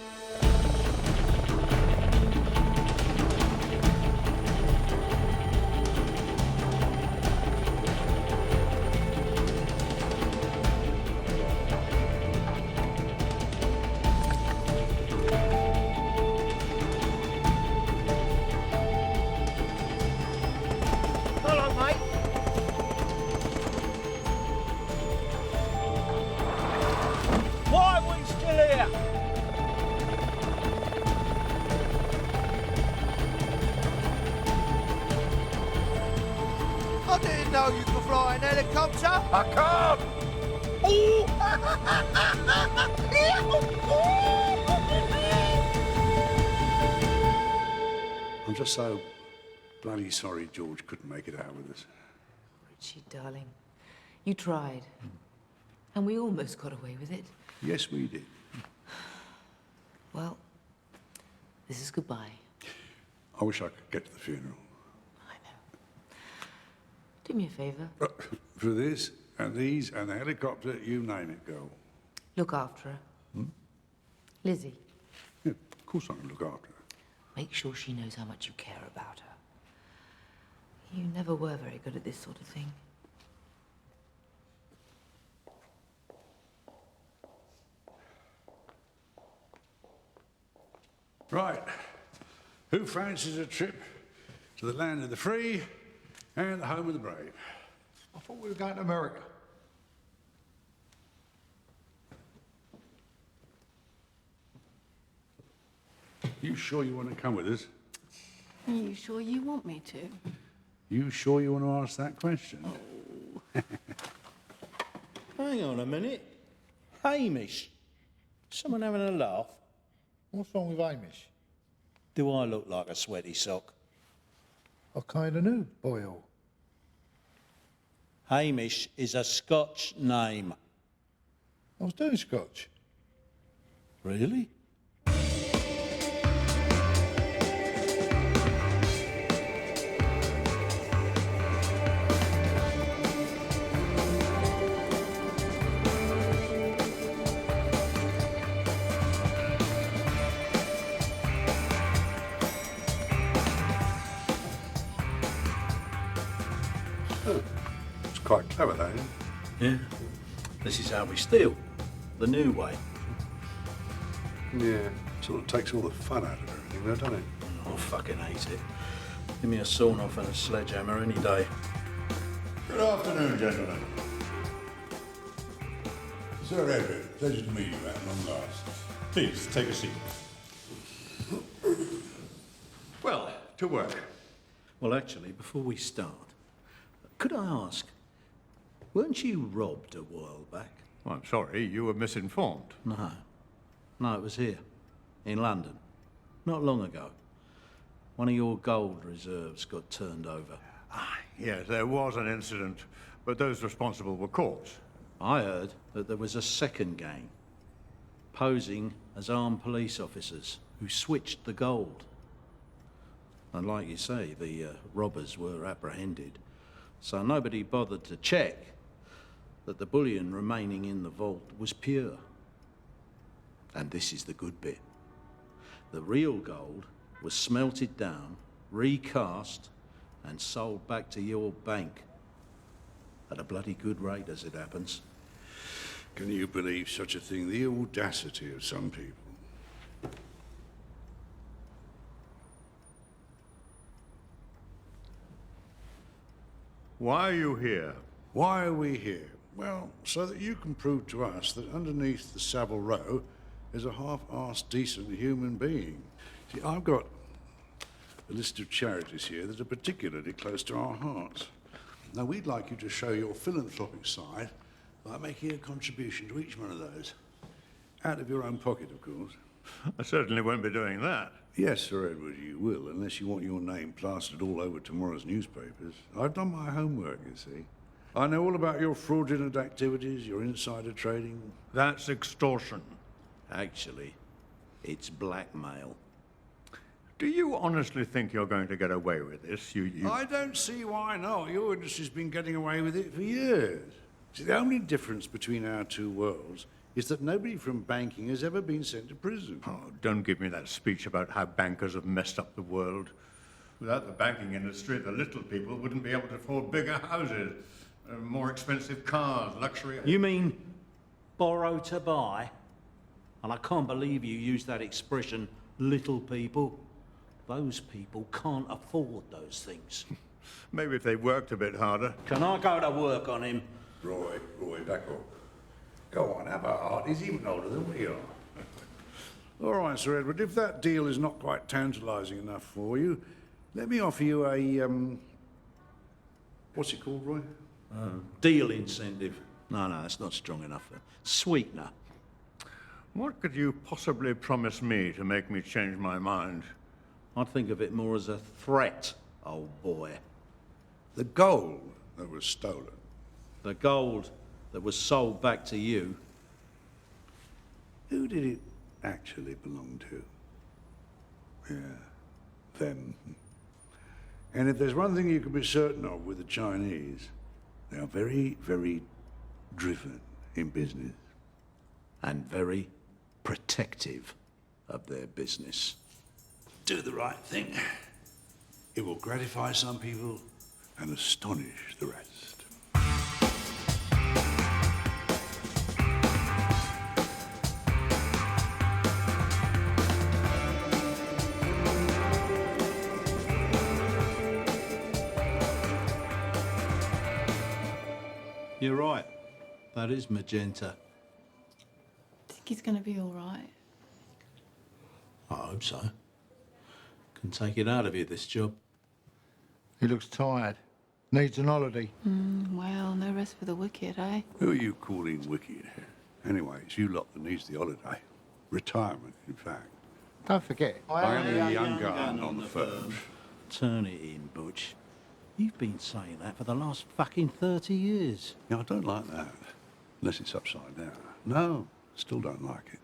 Speaker 16: Hello, mate.
Speaker 21: Why are we still here?
Speaker 16: I didn't know you could fly an helicopter.
Speaker 15: I can't!
Speaker 2: I'm just so bloody sorry George couldn't make it out with us.
Speaker 8: Richie, darling, you tried. And we almost got away with it.
Speaker 2: Yes, we did.
Speaker 8: Well, this is goodbye.
Speaker 2: I wish I could get to the funeral.
Speaker 8: Do me a favour.
Speaker 2: For this, and these, and the helicopter, you name it, girl.
Speaker 8: Look after her. Lizzie,
Speaker 2: Yeah, of course I can look after her.
Speaker 8: make sure she knows how much you care about her. You never were very good at this sort of thing.
Speaker 2: Right. Who fancies a trip to the land of the free and the home of the brave?
Speaker 4: I thought we were going to America.
Speaker 2: You sure you want to come with us?
Speaker 9: Are you sure you want me to?
Speaker 2: You sure you want to ask that question?
Speaker 18: Hang on a minute. Hamish. Someone having a laugh?
Speaker 6: What's wrong with Hamish?
Speaker 18: Do I look like a sweaty sock?
Speaker 6: I kind of knew, Boyle.
Speaker 18: Hamish is a Scotch name.
Speaker 6: I was doing Scotch.
Speaker 18: Really?
Speaker 2: It's quite clever, that, isn't it?
Speaker 18: Yeah. This is how we steal. The new way.
Speaker 2: Yeah. Sort of takes all the fun out of everything, though, doesn't it?
Speaker 18: I fucking hate it. Give me a sawn-off and a sledgehammer any day.
Speaker 2: Good afternoon, gentlemen. Sir Edward, pleasure to meet you at long last.
Speaker 1: Please, take a seat. Well, to work.
Speaker 18: Well, actually, before we start, could I ask, weren't you robbed a while back?
Speaker 1: Well, I'm sorry, you were misinformed.
Speaker 18: No. No, it was here, in London, not long ago. One of your gold reserves got turned over.
Speaker 1: Yes, there was an incident, but those responsible were caught.
Speaker 18: I heard that there was a second gang, posing as armed police officers, who switched the gold. And like you say, the robbers were apprehended, so nobody bothered to check. that the bullion remaining in the vault was pure. And this is the good bit. The real gold was smelted down, recast, and sold back to your bank. At a bloody good rate, as it happens.
Speaker 2: Can you believe such a thing? The audacity of some people.
Speaker 1: Why are you here?
Speaker 2: Why are we here? Well, so that you can prove to us that underneath the Savile Row is a half-assed, decent human being. See, I've got a list of charities here that are particularly close to our hearts. Now, we'd like you to show your philanthropic side by making a contribution to each one of those. Out of your own pocket, of course.
Speaker 1: I certainly won't be doing that.
Speaker 2: Yes, Sir Edward, you will, unless you want your name plastered all over tomorrow's newspapers. I've done my homework, you see. I know all about your fraudulent activities, your insider trading.
Speaker 1: That's extortion.
Speaker 18: Actually, it's blackmail.
Speaker 1: Do you honestly think you're going to get away with this?
Speaker 2: I don't see why not. Your industry's been getting away with it for years. See, the only difference between our two worlds is that nobody from banking has ever been sent to prison.
Speaker 1: Oh, don't give me that speech about how bankers have messed up the world. Without the banking industry, the little people wouldn't be able to afford bigger houses, more expensive cars, luxury...
Speaker 18: You mean borrow to buy? And I can't believe you used that expression, little people. Those people can't afford those things.
Speaker 1: Maybe if they worked a bit harder.
Speaker 18: Can I go to work on him?
Speaker 2: Roy, back up. Go on, have a heart. He's even older than we are. All right, Sir Edward, if that deal is not quite tantalising enough for you, let me offer you a, what's it called, Roy?
Speaker 18: Deal incentive. No, that's not strong enough. Sweetener.
Speaker 1: What could you possibly promise me to make me change my mind?
Speaker 18: I'd think of it more as a threat, old boy.
Speaker 2: The gold that was stolen.
Speaker 18: The gold that was sold back to you.
Speaker 2: Who did it actually belong to? Yeah, them. And if there's one thing you can be certain of with the Chinese, they are very, very driven in business.
Speaker 18: And very protective of their business.
Speaker 2: Do the right thing. It will gratify some people and astonish the rest.
Speaker 18: You're right. That is magenta.
Speaker 9: Think he's gonna be all right?
Speaker 18: I hope so. Can take it out of you, this job.
Speaker 6: He looks tired. Needs an holiday.
Speaker 9: Well, no rest for the wicked, eh?
Speaker 2: Who are you calling wicked? Anyway, it's you lot that needs the holiday. Retirement, in fact.
Speaker 6: Don't forget,
Speaker 2: I am the young gun on the firm.
Speaker 18: Turn it in, Butch. You've been saying that for the last fucking 30 years.
Speaker 2: Yeah, I don't like that. Unless it's upside down. No, still don't like it.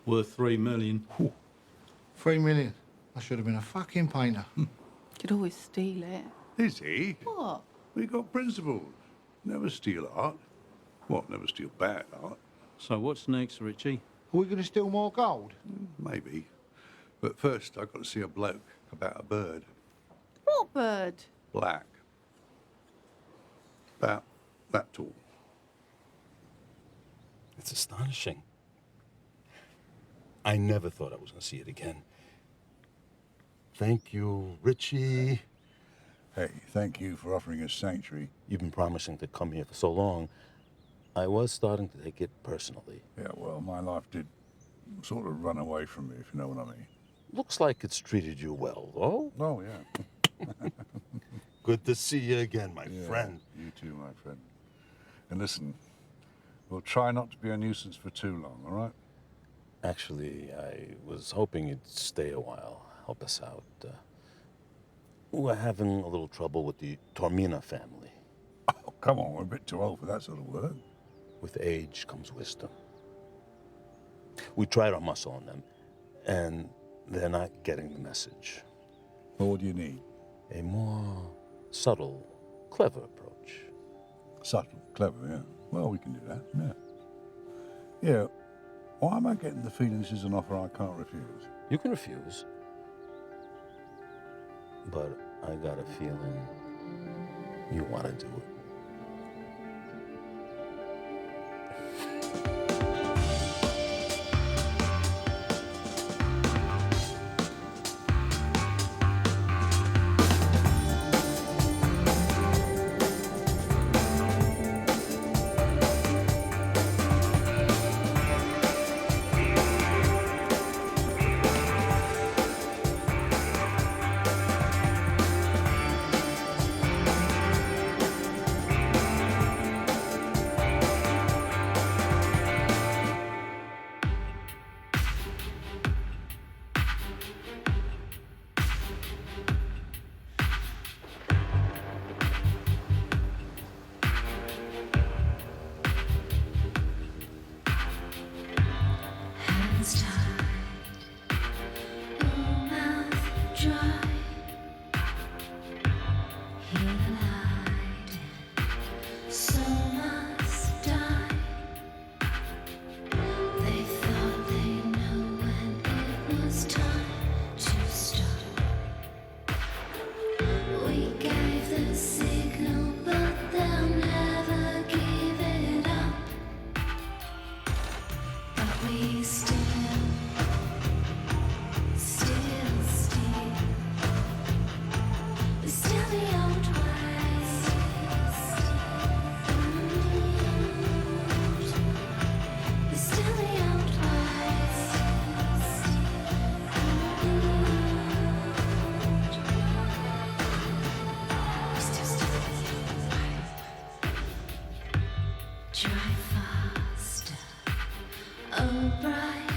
Speaker 18: Worth $3 million.
Speaker 6: Ooh. $3 million. I should have been a fucking painter.
Speaker 9: Could always steal it.
Speaker 2: Is he?
Speaker 9: What?
Speaker 2: We got principles. Never steal art. What, never steal bad art?
Speaker 18: So what's next, Richie?
Speaker 6: Are we going to steal more gold?
Speaker 2: Maybe. But first, I've got to see a bloke about a bird.
Speaker 9: What bird?
Speaker 2: Black. About that tall.
Speaker 7: It's astonishing. I never thought I was going to see it again. Thank you, Richie.
Speaker 2: Hey, thank you for offering us sanctuary.
Speaker 7: You've been promising to come here for so long. I was starting to take it personally.
Speaker 2: Yeah, well, my life did sort of run away from me, if you know what I mean.
Speaker 7: Looks like it's treated you well, though.
Speaker 2: Oh, yeah.
Speaker 7: Good to see you again, my friend.
Speaker 2: You too, my friend. And listen, we'll try not to be a nuisance for too long, all right?
Speaker 7: Actually, I was hoping you'd stay a while, help us out. We're having a little trouble with the Tormina family.
Speaker 2: Oh, come on, we're a bit too old for that sort of work.
Speaker 7: With age comes wisdom. We tried our muscle on them, and they're not getting the message.
Speaker 2: Well, what do you need?
Speaker 7: A more subtle, clever approach.
Speaker 2: Subtle, clever, yeah. Well, we can do that, yeah. Yeah, why am I getting the feeling this is an offer I can't refuse?
Speaker 7: You can refuse. But I got a feeling you want to do it.
Speaker 10: Drive faster, oh bright.